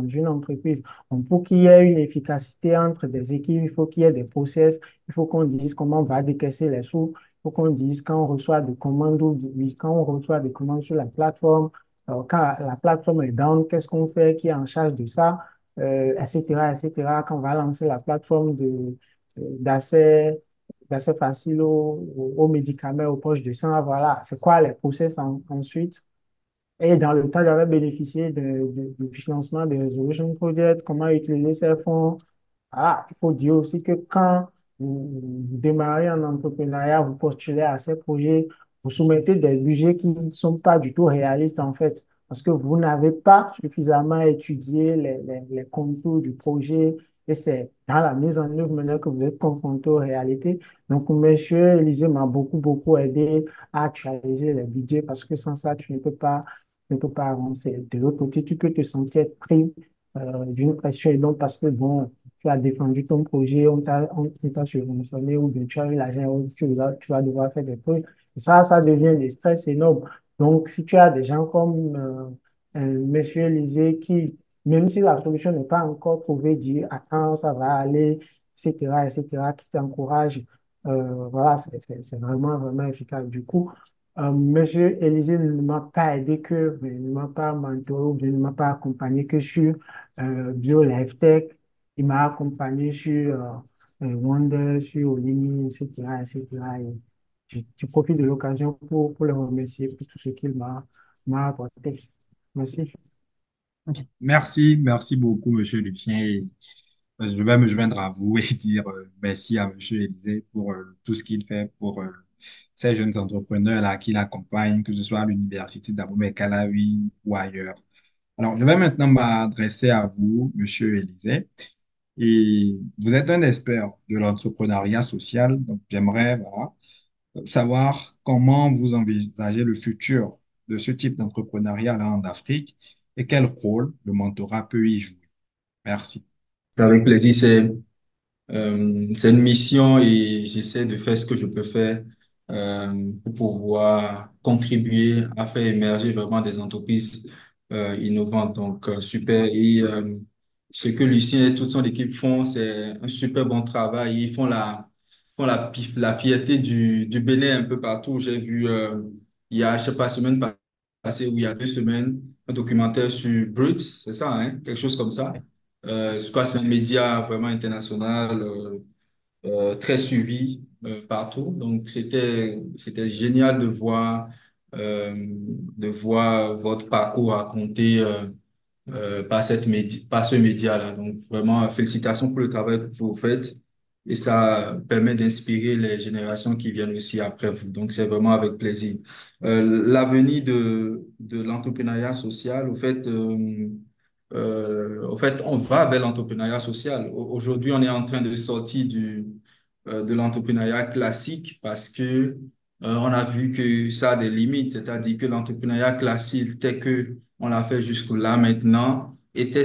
une entreprise. Donc, pour qu'il y ait une efficacité entre des équipes, il faut qu'il y ait des process. Il faut qu'on dise comment on va décaisser les sous. Il faut qu'on dise quand on reçoit des commandes ou oui, quand on reçoit des commandes sur la plateforme, quand la plateforme est down, qu'est-ce qu'on fait, qui est en charge de ça, etc., etc. Quand on va lancer la plateforme d'accès d'accès facile aux médicaments, aux poches de sang, voilà, c'est quoi les process ensuite. Et dans le temps, j'avais bénéficié du financement des Resolution Project, comment utiliser ces fonds. Ah, il faut dire aussi que quand vous démarrez en entrepreneuriat, vous postulez à ces projets, vous soumettez des budgets qui ne sont pas du tout réalistes en fait, parce que vous n'avez pas suffisamment étudié les contours du projet et c'est dans la mise en œuvre maintenant que vous êtes confronté aux réalités. Donc, monsieur Élisée m'a beaucoup aidé à actualiser les budgets parce que sans ça, tu ne peux pas avancer. De l'autre côté, tu peux te sentir pris d'une pression et donc parce que bon, tu as défendu ton projet, on t'a subventionné ou bien tu as eu l'argent, tu vas devoir faire des trucs. Et ça devient des stress énormes. Donc, si tu as des gens comme Monsieur Lisée qui, même si la solution n'est pas encore trouvée, dit attends, ça va aller, etc., qui t'encourage, voilà, c'est vraiment efficace. Du coup, Monsieur Élisée ne m'a pas aidé que, mais ne m'a pas mentoré ou bien ne m'a pas accompagné que sur BioLifeTech. Il m'a accompagné sur Wonder, sur Olimi, etc., etc. Et je profite de l'occasion pour le remercier pour tout ce qu'il m'a apporté. Merci. Merci beaucoup, Monsieur Lucien. Et, je vais me joindre à vous et dire merci à Monsieur Élisée pour tout ce qu'il fait pour ces jeunes entrepreneurs-là qui l'accompagnent, que ce soit à l'université d'Abomey-Calavi ou ailleurs. Alors, je vais maintenant m'adresser à vous, Monsieur Élisée. Et vous êtes un expert de l'entrepreneuriat social, donc j'aimerais voilà, savoir comment vous envisagez le futur de ce type d'entrepreneuriat-là en Afrique et quel rôle le mentorat peut y jouer. Merci. Avec plaisir, c'est une mission et j'essaie de faire ce que je peux faire pour pouvoir contribuer à faire émerger vraiment des entreprises innovantes. Donc, super. Et ce que Lucien et toute son équipe font, c'est un super bon travail. Ils font la fierté du Bénin un peu partout. J'ai vu, il y a, je sais pas, passée ou il y a 2 semaines, un documentaire sur Brut, c'est ça, hein? Quelque chose comme ça. Je crois que c'est un média vraiment international, très suivi partout. Donc, c'était génial de voir votre parcours raconté par ce média-là. Donc, vraiment, félicitations pour le travail que vous faites. Et ça permet d'inspirer les générations qui viennent aussi après vous. Donc, c'est vraiment avec plaisir. L'avenir de l'entrepreneuriat social, au fait, on va vers l'entrepreneuriat social. Aujourd'hui, on est en train de sortir de l'entrepreneuriat classique parce que on a vu que ça a des limites, c'est-à-dire que l'entrepreneuriat classique tel que on l'a fait jusque-là maintenant était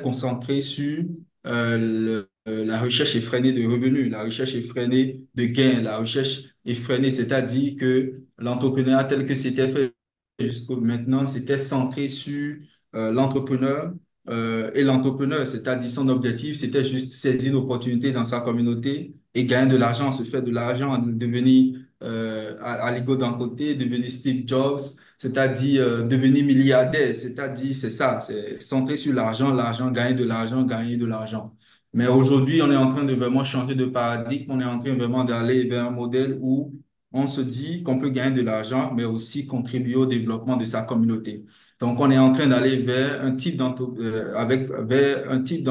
concentré sur la recherche effrénée de revenus, la recherche effrénée de gains, la recherche effrénée, c'est-à-dire que l'entrepreneuriat tel que c'était fait jusqu'à maintenant, c'était centré sur l'entrepreneur et l'entrepreneur, c'est-à-dire son objectif, c'était juste saisir une opportunité dans sa communauté et gagner de l'argent, se faire de l'argent, devenir Aligo d'un côté, devenir Steve Jobs, c'est-à-dire devenir milliardaire, c'est-à-dire c'est ça, c'est centré sur l'argent, l'argent, gagner de l'argent, gagner de l'argent. Mais aujourd'hui, on est en train de vraiment changer de paradigme, on est en train vraiment d'aller vers un modèle où on se dit qu'on peut gagner de l'argent, mais aussi contribuer au développement de sa communauté. Donc, on est en train d'aller vers un type vers un type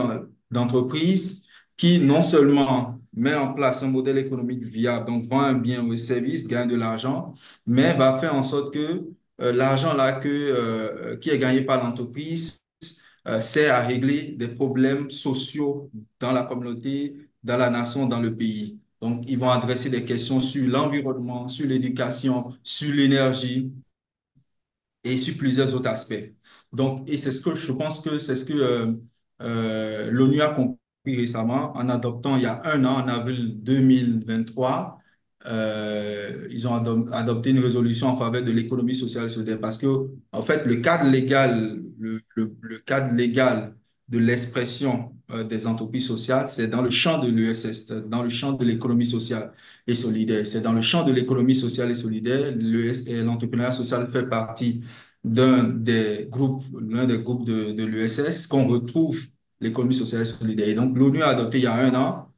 d'entreprise qui non seulement met en place un modèle économique viable, donc vend un bien ou un service, gagne de l'argent, mais va faire en sorte que l'argent là qui est gagné par l'entreprise sert à régler des problèmes sociaux dans la communauté, dans la nation, dans le pays. Donc, ils vont adresser des questions sur l'environnement, sur l'éducation, sur l'énergie, et sur plusieurs autres aspects. Donc, et c'est ce que je pense que c'est ce que l'ONU a compris récemment en adoptant il y a un an, en avril 2023, ils ont adopté une résolution en faveur de l'économie sociale et solidaire parce que, en fait, le cadre légal de l'expression des entreprises sociales, c'est dans le champ de l'ESS, dans le champ de l'économie sociale et solidaire. C'est dans le champ de l'économie sociale et solidaire. L'entrepreneuriat social fait partie l'un des groupes de l'USS qu'on retrouve l'économie sociale et solidaire. Et donc, l'ONU a adopté il y a un an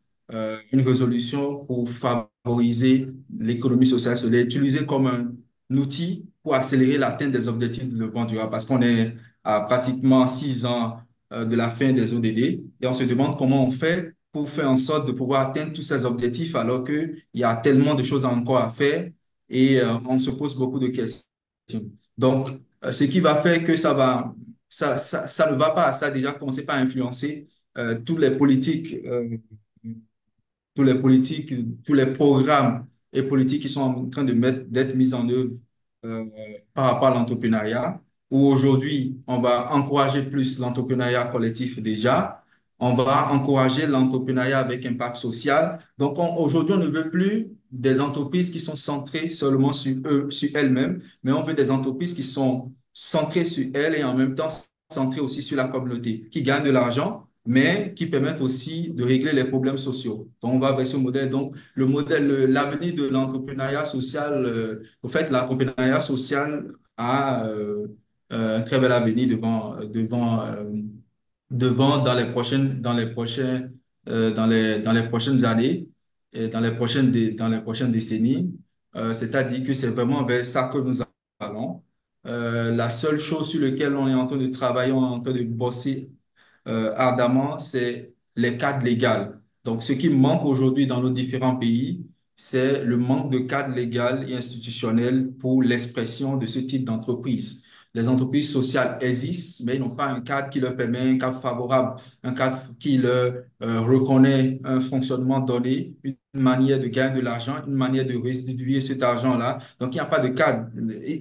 une résolution pour favoriser l'économie sociale et solidaire, utilisée comme un outil pour accélérer l'atteinte des objectifs de développement durable parce qu'on est à pratiquement 6 ans de la fin des ODD et on se demande comment on fait pour faire en sorte de pouvoir atteindre tous ces objectifs alors qu'il y a tellement de choses encore à faire et on se pose beaucoup de questions. Donc, ce qui va faire que ça ne va pas, ça a déjà commencé par influencer tous les politiques, tous les programmes et politiques qui sont en train d'être mis en œuvre euh, par rapport à l'entrepreneuriat, où aujourd'hui, on va encourager plus l'entrepreneuriat collectif déjà, on va encourager l'entrepreneuriat avec impact social. Donc, aujourd'hui, on ne veut plus des entreprises qui sont centrées seulement sur eux, sur elles-mêmes, mais on veut des entreprises qui sont centrées sur elles et en même temps centrées aussi sur la communauté, qui gagnent de l'argent mais qui permettent aussi de régler les problèmes sociaux. Donc, on va vers ce modèle. Donc, l'avenir de l'entrepreneuriat social, au fait, l'entrepreneuriat social a un très bel avenir devant dans les prochaines années et dans les prochaines décennies. C'est-à-dire que c'est vraiment vers ça que nous allons. La seule chose sur laquelle on est en train de travailler, on est en train de bosser ardemment, c'est les cadres légaux. Donc, ce qui manque aujourd'hui dans nos différents pays, c'est le manque de cadre légal et institutionnel pour l'expression de ce type d'entreprise. Les entreprises sociales existent, mais ils n'ont pas un cadre qui leur permet, un cadre favorable, un cadre qui leur reconnaît un fonctionnement donné, une manière de gagner de l'argent, une manière de restituer cet argent-là. Donc, il n'y a pas de cadre.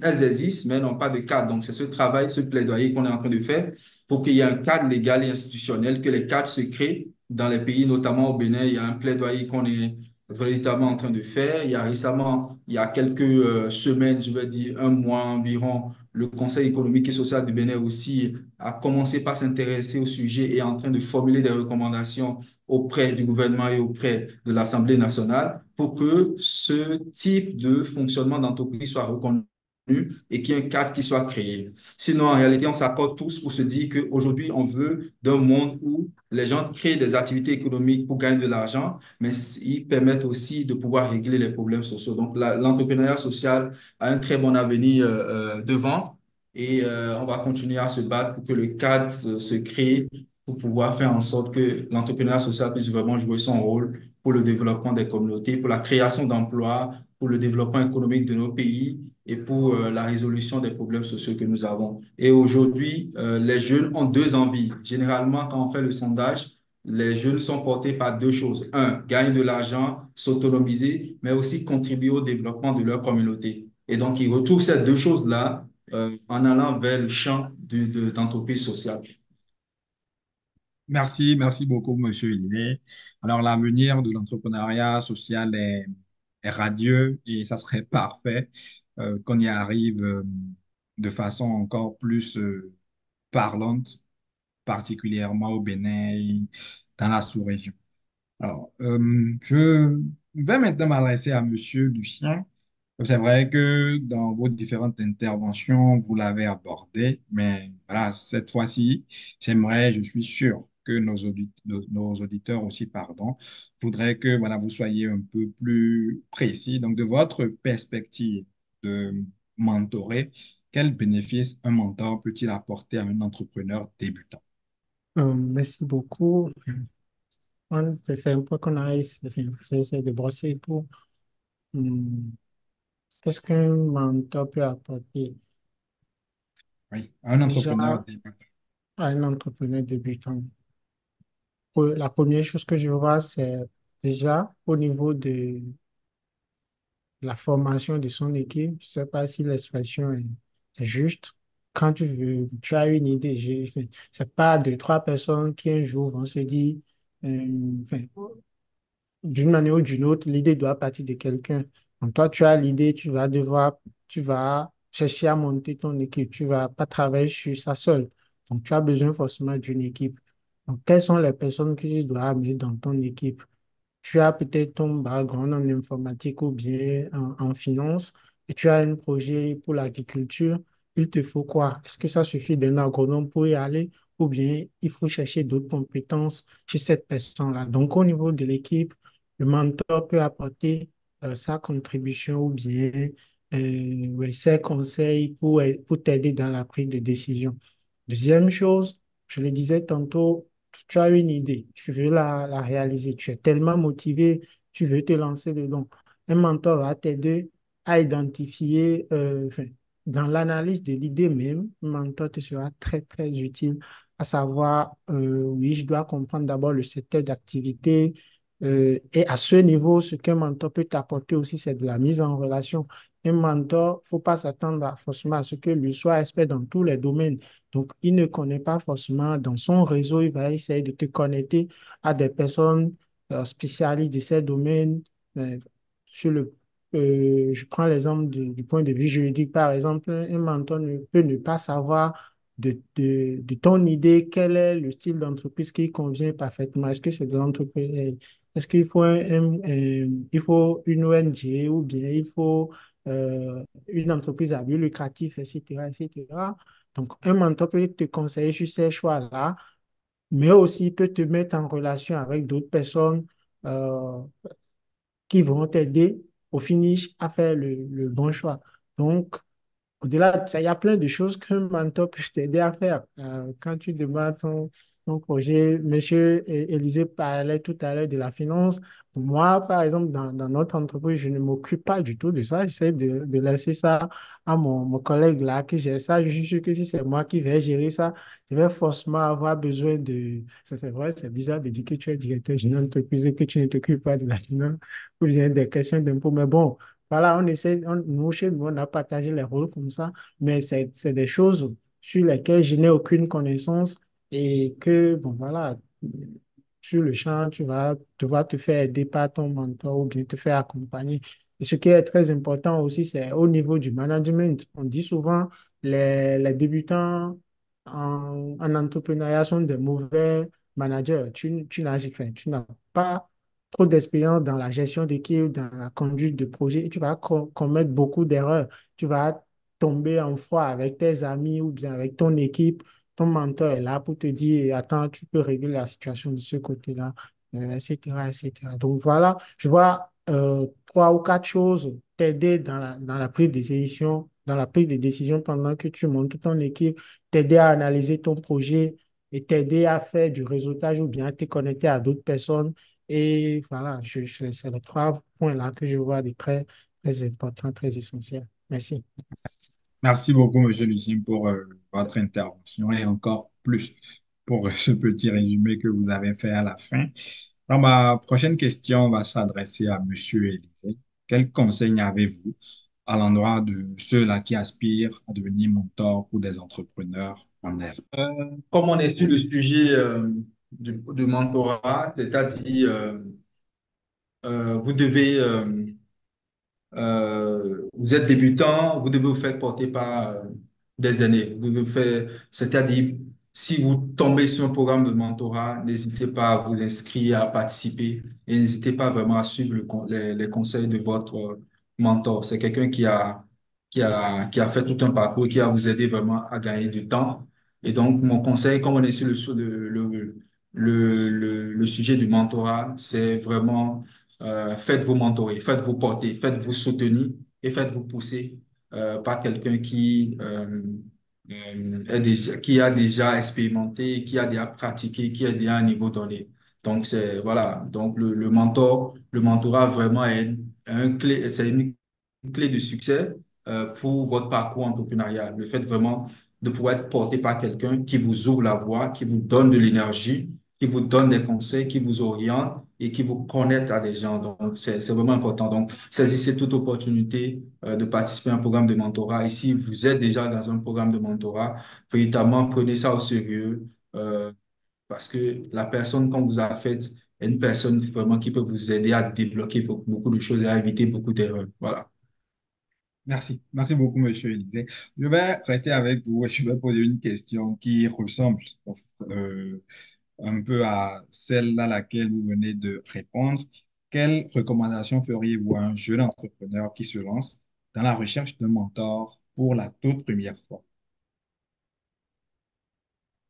Elles existent, mais elles n'ont pas de cadre. Donc, c'est ce travail, ce plaidoyer qu'on est en train de faire pour qu'il y ait un cadre légal et institutionnel, que les cadres se créent dans les pays, notamment au Bénin. Il y a un plaidoyer qu'on est véritablement en train de faire. Il y a quelques semaines, je vais dire un mois environ, le Conseil économique et social du Bénin aussi a commencé par s'intéresser au sujet et est en train de formuler des recommandations auprès du gouvernement et auprès de l'Assemblée nationale pour que ce type de fonctionnement d'entreprise soit reconnu et qu'il y ait un cadre qui soit créé. Sinon, en réalité, on s'accorde tous pour se dire qu'aujourd'hui, on veut d'un monde où les gens créent des activités économiques pour gagner de l'argent, mais ils permettent aussi de pouvoir régler les problèmes sociaux. Donc, l'entrepreneuriat social a un très bon avenir devant et on va continuer à se battre pour que le cadre se crée pour pouvoir faire en sorte que l'entrepreneuriat social puisse vraiment jouer son rôle pour le développement des communautés, pour la création d'emplois, pour le développement économique de nos pays et pour la résolution des problèmes sociaux que nous avons. Et aujourd'hui, les jeunes ont deux envies. Généralement, quand on fait le sondage, les jeunes sont portés par deux choses. Un, gagner de l'argent, s'autonomiser, mais aussi contribuer au développement de leur communauté. Et donc, ils retrouvent ces deux choses-là en allant vers le champ d'entreprise sociale. Merci, merci beaucoup, Monsieur Iliné. Alors, l'avenir de l'entrepreneuriat social est radieux et ça serait parfait qu'on y arrive de façon encore plus parlante, particulièrement au Bénin et dans la sous-région. Alors, je vais maintenant m'adresser à Monsieur Lucien. C'est vrai que dans vos différentes interventions, vous l'avez abordé, mais voilà, cette fois-ci, je suis sûr que nos auditeurs aussi, pardon, voudraient que voilà, vous soyez un peu plus précis. Donc, de votre perspective de mentorer, quel bénéfice un mentor peut-il apporter à un entrepreneur débutant? Merci beaucoup. C'est un peu qu'on a essayé de brosser et tout. Hum, Qu'est-ce qu'un mentor peut apporter Oui, un déjà entrepreneur débutant. à un entrepreneur débutant? La première chose que je vois, c'est déjà au niveau de la formation de son équipe. Je ne sais pas si l'expression est juste. Quand tu as une idée, c'est pas deux, trois personnes qui un jour vont se dire, enfin, d'une manière ou d'une autre, l'idée doit partir de quelqu'un. Donc, toi, tu as l'idée, tu vas chercher à monter ton équipe. Tu vas pas travailler sur ça seul. Donc, tu as besoin forcément d'une équipe. Donc, quelles sont les personnes que tu dois amener dans ton équipe? Tu as peut-être ton background en informatique ou bien en finance et tu as un projet pour l'agriculture, il te faut quoi? Est-ce que ça suffit d'un agronome pour y aller ou bien il faut chercher d'autres compétences chez cette personne-là? Donc, au niveau de l'équipe, le mentor peut apporter sa contribution ou bien ouais, ses conseils pour t'aider dans la prise de décision. Deuxième chose, je le disais tantôt, tu as une idée, tu veux la réaliser, tu es tellement motivé, tu veux te lancer dedans. Un mentor va t'aider à identifier, enfin, dans l'analyse de l'idée même, un mentor te sera très, très utile, à savoir, oui, je dois comprendre d'abord le secteur d'activité, et à ce niveau, ce qu'un mentor peut t'apporter aussi, c'est de la mise en relation. Un mentor, il ne faut pas s'attendre forcément à ce que lui soit expert dans tous les domaines. Donc, il ne connaît pas forcément dans son réseau, il va essayer de te connecter à des personnes spécialistes de ces domaines. Euh, sur le, je prends l'exemple du point de vue juridique, par exemple, un mentor peut ne pas savoir de ton idée quel est le style d'entreprise qui convient parfaitement. Est-ce que c'est de l'entreprise? Est-ce qu'il faut il faut une ONG ou bien il faut une entreprise à but lucratif, etc., etc. Donc, un mentor peut te conseiller sur ces choix-là, mais aussi peut te mettre en relation avec d'autres personnes euh, qui vont t'aider au finish à faire le bon choix. Donc, au-delà de ça, il y a plein de choses qu'un mentor peut t'aider à faire. Quand tu demandes ton projet, Monsieur Élisée parlait tout à l'heure de la finance. Moi, par exemple, dans notre entreprise, je ne m'occupe pas du tout de ça. J'essaie de laisser ça à mon collègue là qui gère ça. Je suis sûr que si c'est moi qui vais gérer ça, je vais forcément avoir besoin de... Ça, c'est vrai, c'est bizarre de dire que tu es directeur général d'entreprise et que tu ne t'occupes pas de la finance ou bien des questions d'impôts. Mais bon, voilà, on essaie, nous, chez nous, on a partagé les rôles comme ça, mais c'est des choses sur lesquelles je n'ai aucune connaissance et que, bon, voilà, sur le champ, tu vas devoir te faire aider par ton mentor ou bien te faire accompagner. Et ce qui est très important aussi, c'est au niveau du management. On dit souvent, les débutants en entrepreneuriat sont de mauvais managers. Tu n'as pas trop d'expérience dans la gestion d'équipe, dans la conduite de projet, et tu vas commettre beaucoup d'erreurs. Tu vas tomber en froid avec tes amis ou bien avec ton équipe, ton mentor est là pour te dire, attends, tu peux régler la situation de ce côté-là, etc., etc. Donc voilà, je vois trois ou quatre choses t'aider dans la prise de décision, dans la prise de décision pendant que tu montes ton équipe, t'aider à analyser ton projet et t'aider à faire du réseautage ou bien à te connecter à d'autres personnes. Et voilà, c'est les trois points-là que je vois de très, très importants, très essentiels. Merci. Merci beaucoup, Monsieur Lucien, pour votre intervention et encore plus pour ce petit résumé que vous avez fait à la fin. Alors, ma prochaine question va s'adresser à Monsieur Élisée. Quel conseil avez-vous à l'endroit de ceux-là qui aspirent à devenir mentors ou des entrepreneurs en herbe? Comme on est sur le sujet du mentorat, c'est-à-dire vous devez vous êtes débutant, vous devez vous faire porter par des aînés. Vous devez faire, c'est-à-dire, si vous tombez sur un programme de mentorat, n'hésitez pas à vous inscrire, à participer et n'hésitez pas vraiment à suivre les conseils de votre mentor. C'est quelqu'un qui a fait tout un parcours, qui va vous aider vraiment à gagner du temps. Et donc, mon conseil, comme on est sur le sujet du mentorat, c'est vraiment faites-vous mentorer, faites-vous porter, faites-vous soutenir et faites-vous pousser par quelqu'un qui a déjà expérimenté, qui a déjà pratiqué, qui a déjà un niveau donné. Donc, voilà. Donc, le mentorat vraiment est c'est une clé de succès pour votre parcours entrepreneurial. Le fait vraiment de pouvoir être porté par quelqu'un qui vous ouvre la voie, qui vous donne de l'énergie, qui vous donne des conseils, qui vous oriente et qui vous connecte à des gens. Donc, c'est vraiment important. Donc, saisissez toute opportunité de participer à un programme de mentorat. Et si vous êtes déjà dans un programme de mentorat, véritablement, prenez ça au sérieux parce que la personne qu'on vous a faite est une personne vraiment qui peut vous aider à débloquer beaucoup de choses et à éviter beaucoup d'erreurs. Voilà. Merci. Merci beaucoup, Monsieur Élisée. Je vais rester avec vous et je vais poser une question qui ressemble euh, un peu à celle à laquelle vous venez de répondre. Quelle recommandation feriez-vous à un jeune entrepreneur qui se lance dans la recherche d'un mentor pour la toute première fois?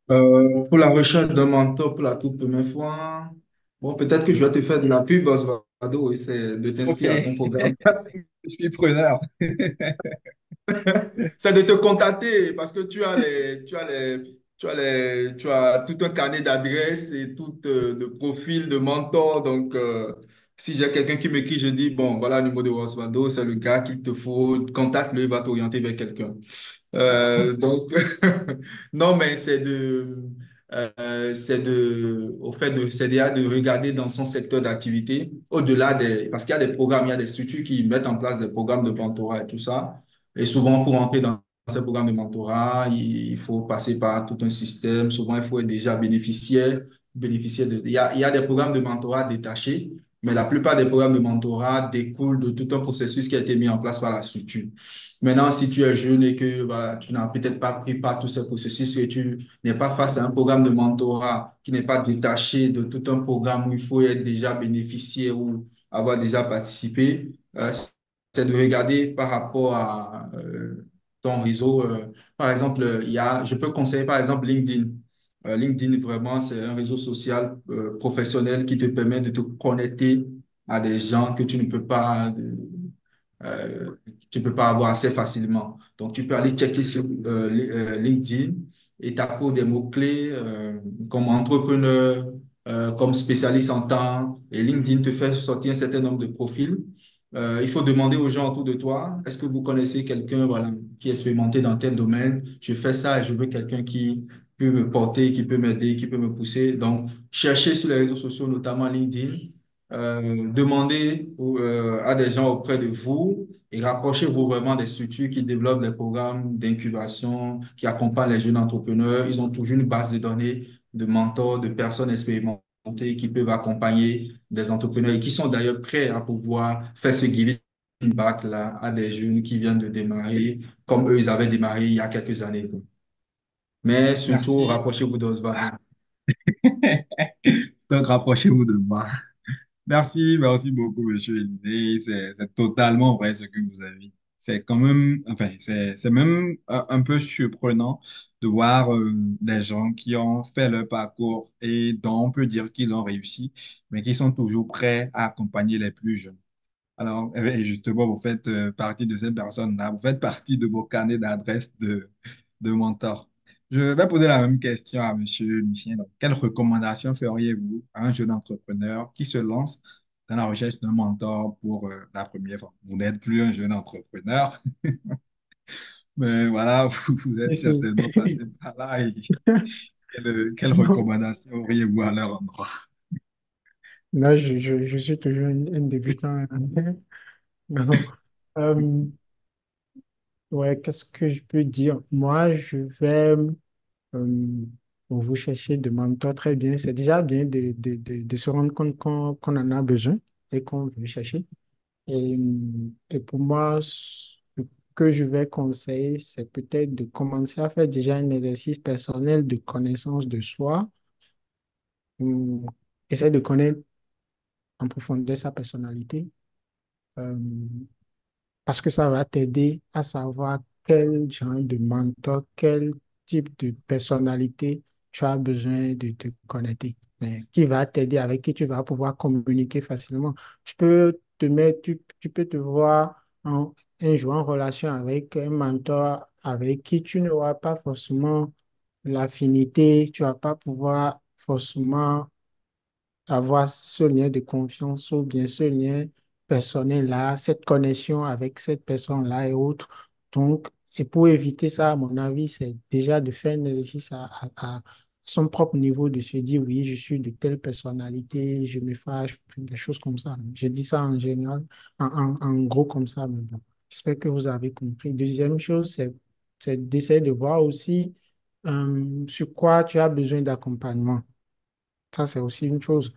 Pour la recherche d'un mentor pour la toute première fois, bon, peut-être que je vais te faire de la pub, Osvaldo, et c'est de Ok, t'inscrire à ton programme. je suis preneur. C'est de te contacter parce que tu as tout un carnet d'adresses et tout de profils de mentors. Donc, si j'ai quelqu'un qui m'écrit, je dis, bon, voilà le numéro de Osvaldo, c'est le gars qu'il te faut, contacte-le, il va t'orienter vers quelqu'un. Donc, non, mais au fait c'est déjà de regarder dans son secteur d'activité, au-delà parce qu'il y a des programmes, il y a des structures qui mettent en place des programmes de mentorat et tout ça. Et souvent, pour entrer dans ces programmes de mentorat, il faut passer par tout un système. Souvent, il faut être déjà bénéficiaire il y a des programmes de mentorat détachés, mais la plupart des programmes de mentorat découlent de tout un processus qui a été mis en place par la structure. Maintenant, si tu es jeune et que voilà, tu n'as peut-être pas pris part à tous ces processus et tu n'es pas face à un programme de mentorat qui n'est pas détaché de tout un programme où il faut être déjà bénéficiaire ou avoir déjà participé, c'est de regarder par rapport à ton réseau. Par exemple, je peux conseiller par exemple LinkedIn. LinkedIn, vraiment, c'est un réseau social professionnel qui te permet de te connecter à des gens que euh, tu peux pas avoir assez facilement. Donc, tu peux aller checker sur LinkedIn et taper des mots-clés comme entrepreneur, comme spécialiste en temps. Et LinkedIn te fait sortir un certain nombre de profils. Il faut demander aux gens autour de toi, est-ce que vous connaissez quelqu'un voilà, qui est expérimenté dans tel domaine? Je fais ça et je veux quelqu'un qui peut me porter, qui peut m'aider, qui peut me pousser. Donc, cherchez sur les réseaux sociaux, notamment LinkedIn. Demandez à des gens auprès de vous et rapprochez-vous vraiment des structures qui développent des programmes d'incubation, qui accompagnent les jeunes entrepreneurs. Ils ont toujours une base de données de mentors, de personnes expérimentées qui peuvent accompagner des entrepreneurs et qui sont d'ailleurs prêts à pouvoir faire ce giving back là à des jeunes qui viennent de démarrer comme eux, ils avaient démarré il y a quelques années, quoi. Mais surtout, Merci. rapprochez-vous d'Osvaldo. Donc, rapprochez-vous de moi. Merci, merci beaucoup, Monsieur Élisée. C'est totalement vrai ce que vous avez dit. c'est quand même, enfin, c'est même un peu surprenant de voir des gens qui ont fait leur parcours et dont on peut dire qu'ils ont réussi, mais qui sont toujours prêts à accompagner les plus jeunes. Alors, justement, vous faites partie de ces personnes-là, vous faites partie de vos carnets d'adresses de mentors. Je vais poser la même question à Monsieur Lucien. Donc, quelles recommandations feriez-vous à un jeune entrepreneur qui se lance dans la recherche d'un mentor pour la première fois? Vous n'êtes plus un jeune entrepreneur, mais voilà, vous êtes Ici. certainement passé par là. Et quelles Non, recommandations auriez-vous à leur endroit? là, je suis toujours un débutant. Non. Euh, ouais, qu'est-ce que je peux dire? Moi, je vais bon, vous chercher de mentor très bien. C'est déjà bien de se rendre compte qu'on en a besoin et qu'on veut chercher. Et pour moi, ce que je vais conseiller, c'est peut-être de commencer à faire déjà un exercice personnel de connaissance de soi. Hum, Essayer de connaître en profondeur sa personnalité. Euh, Parce que ça va t'aider à savoir quel genre de mentor, quel type de personnalité tu as besoin de te connecter, mais qui va t'aider, avec qui tu vas pouvoir communiquer facilement. Tu peux te voir un jour en relation avec un mentor avec qui tu n'auras pas forcément l'affinité, tu vas pas pouvoir forcément avoir ce lien de confiance ou bien ce lien personnel-là, cette connexion avec cette personne-là et autres. Donc, et pour éviter ça, à mon avis, c'est déjà de faire un exercice à son propre niveau, de se dire, oui, je suis de telle personnalité, je me fâche, des choses comme ça. Je dis ça en général, en gros comme ça, mais bon, j'espère que vous avez compris. Deuxième chose, c'est d'essayer de voir aussi sur quoi tu as besoin d'accompagnement. Ça, c'est aussi une chose.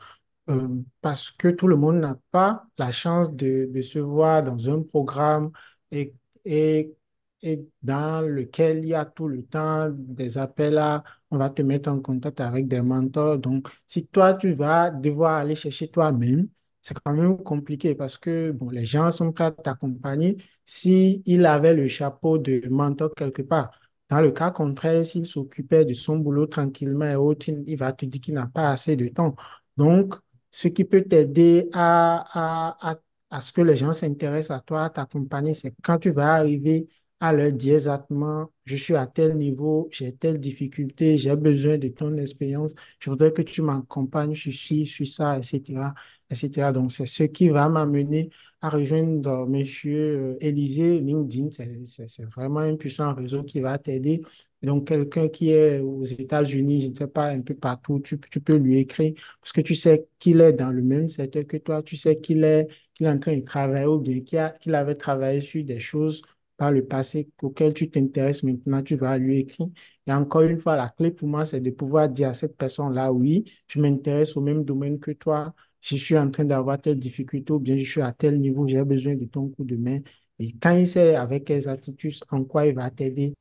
Parce que tout le monde n'a pas la chance de se voir dans un programme et, et, et dans lequel il y a tout le temps des appels à, on va te mettre en contact avec des mentors. Donc, si toi, tu vas devoir aller chercher toi-même, c'est quand même compliqué parce que bon, les gens sont prêts à t'accompagner s'il avait le chapeau de mentor quelque part. Dans le cas contraire, s'il s'occupait de son boulot tranquillement et autres, il va te dire qu'il n'a pas assez de temps. Donc, ce qui peut t'aider à ce que les gens s'intéressent à toi, à t'accompagner, c'est quand tu vas arriver à leur dire exactement, je suis à tel niveau, j'ai telle difficulté, j'ai besoin de ton expérience, je voudrais que tu m'accompagnes sur ci, sur ça, etc., etc. Donc, c'est ce qui va m'amener à rejoindre Monsieur Élisée. LinkedIn, c'est vraiment un puissant réseau qui va t'aider. Donc, quelqu'un qui est aux États-Unis, je ne sais pas, un peu partout, tu peux lui écrire parce que tu sais qu'il est dans le même secteur que toi, tu sais qu'il est en train de travailler ou bien qu'il avait travaillé sur des choses par le passé auxquelles tu t'intéresses maintenant, tu vas lui écrire. Et encore une fois, la clé pour moi, c'est de pouvoir dire à cette personne-là, oui, je m'intéresse au même domaine que toi, je suis en train d'avoir telle difficulté ou bien je suis à tel niveau, j'ai besoin de ton coup de main. Et quand il sait avec quelles attitudes, en quoi il va t'aider,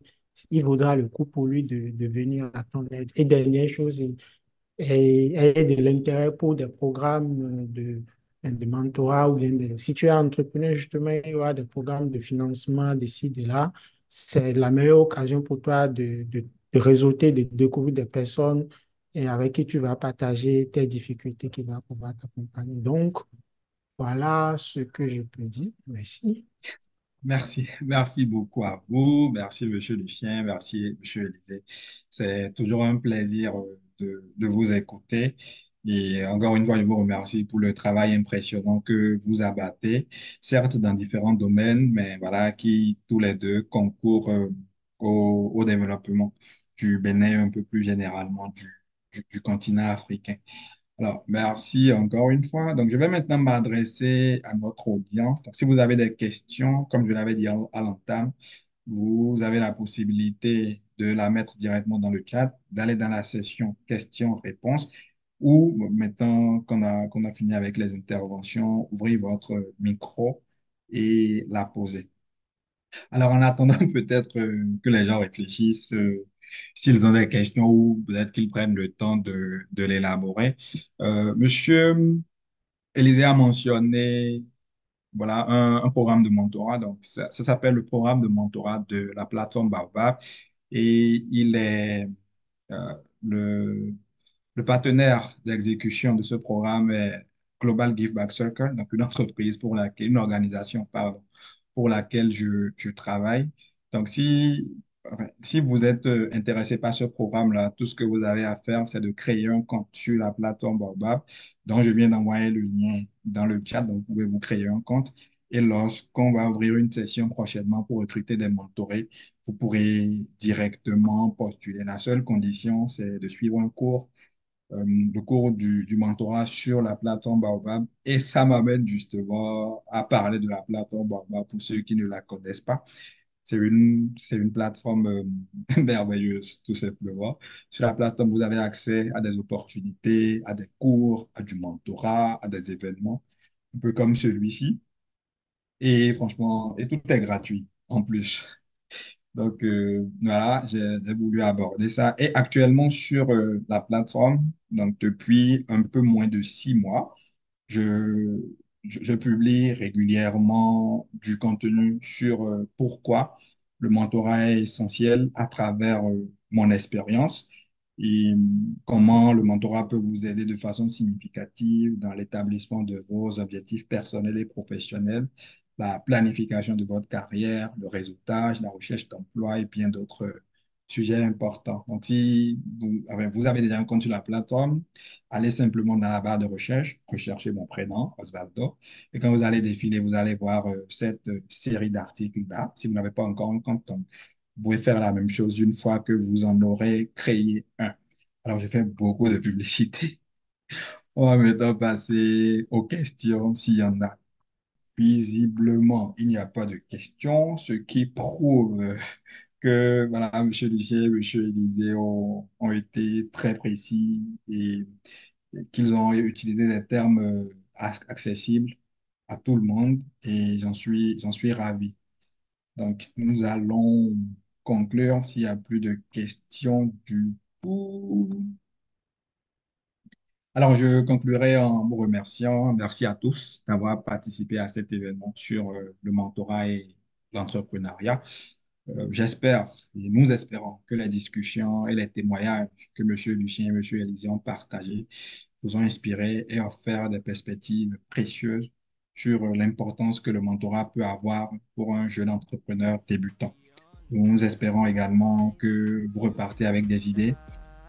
il vaudra le coup pour lui de venir à ton aide. Et dernière chose, et de l'intérêt pour des programmes de mentorat ou bien si tu es entrepreneur, justement, il y aura des programmes de financement d'ici, de là. C'est la meilleure occasion pour toi de réseauter, de découvrir des personnes et avec qui tu vas partager tes difficultés qui vont pouvoir t'accompagner. Donc, voilà ce que je peux dire. Merci. Merci, merci beaucoup à vous. Merci, Monsieur Lucien. Merci, Monsieur Élisée. C'est toujours un plaisir de vous écouter. Et encore une fois, je vous remercie pour le travail impressionnant que vous abattez, certes dans différents domaines, mais voilà, qui tous les deux concourent au développement du Bénin, un peu plus généralement du continent africain. Alors, merci encore une fois. Donc, je vais maintenant m'adresser à notre audience. Donc, si vous avez des questions, comme je l'avais dit à l'entame, vous avez la possibilité de la mettre directement dans le chat, d'aller dans la session questions-réponses ou, bon, maintenant qu'on a fini avec les interventions, ouvrir votre micro et la poser. Alors, en attendant peut-être que les gens réfléchissent, s'ils ont des questions ou peut-être qu'ils prennent le temps de l'élaborer. Monsieur Élisée a mentionné voilà, un programme de mentorat. Donc, ça s'appelle le programme de mentorat de la plateforme Baobab. Et il est euh, le, le partenaire d'exécution de ce programme est Global Give Back Circle, donc une entreprise pour laquelle, une organisation, pardon, pour laquelle je travaille. Donc, si vous êtes intéressé par ce programme-là, tout ce que vous avez à faire, c'est de créer un compte sur la plateforme Baobab, dont je viens d'envoyer le lien dans le chat. Donc, vous pouvez vous créer un compte. Et lorsqu'on va ouvrir une session prochainement pour recruter des mentorés, vous pourrez directement postuler. La seule condition, c'est de suivre un cours, le cours du mentorat sur la plateforme Baobab. Et ça m'amène justement à parler de la plateforme Baobab pour ceux qui ne la connaissent pas. C'est une plateforme merveilleuse, tout simplement. Sur la plateforme, vous avez accès à des opportunités, à des cours, à du mentorat, à des événements, un peu comme celui-ci. Et franchement, et tout est gratuit en plus. Donc voilà, j'ai voulu aborder ça. Et actuellement sur la plateforme, donc depuis un peu moins de 6 mois, je, je publie régulièrement du contenu sur pourquoi le mentorat est essentiel à travers mon expérience et comment le mentorat peut vous aider de façon significative dans l'établissement de vos objectifs personnels et professionnels, la planification de votre carrière, le réseautage, la recherche d'emploi et bien d'autres sujets importants. Donc, si vous avez déjà un compte sur la plateforme, allez simplement dans la barre de recherche, recherchez mon prénom, Osvaldo, et quand vous allez défiler, vous allez voir cette série d'articles-là. Si vous n'avez pas encore un compte, donc, vous pouvez faire la même chose une fois que vous en aurez créé un. Alors, je fais beaucoup de publicité. On va maintenant passer aux questions, s'il y en a. Visiblement, il n'y a pas de questions, ce qui prouve que voilà, M. Lucien et M. Élisée ont été très précis et qu'ils ont utilisé des termes accessibles à tout le monde et j'en suis ravi. Donc, nous allons conclure s'il n'y a plus de questions du tout. Alors, je conclurai en vous remerciant. Merci à tous d'avoir participé à cet événement sur le mentorat et l'entrepreneuriat. J'espère et nous espérons que les discussions et les témoignages que M. Lucien et M. Élisée ont partagés vous ont inspiré et offert des perspectives précieuses sur l'importance que le mentorat peut avoir pour un jeune entrepreneur débutant. Nous espérons également que vous repartez avec des idées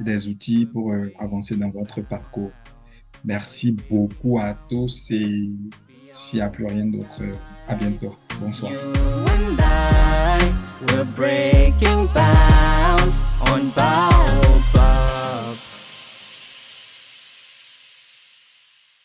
et des outils pour avancer dans votre parcours. Merci beaucoup à tous et s'il n'y a plus rien d'autre, à bientôt. Bonsoir. You and I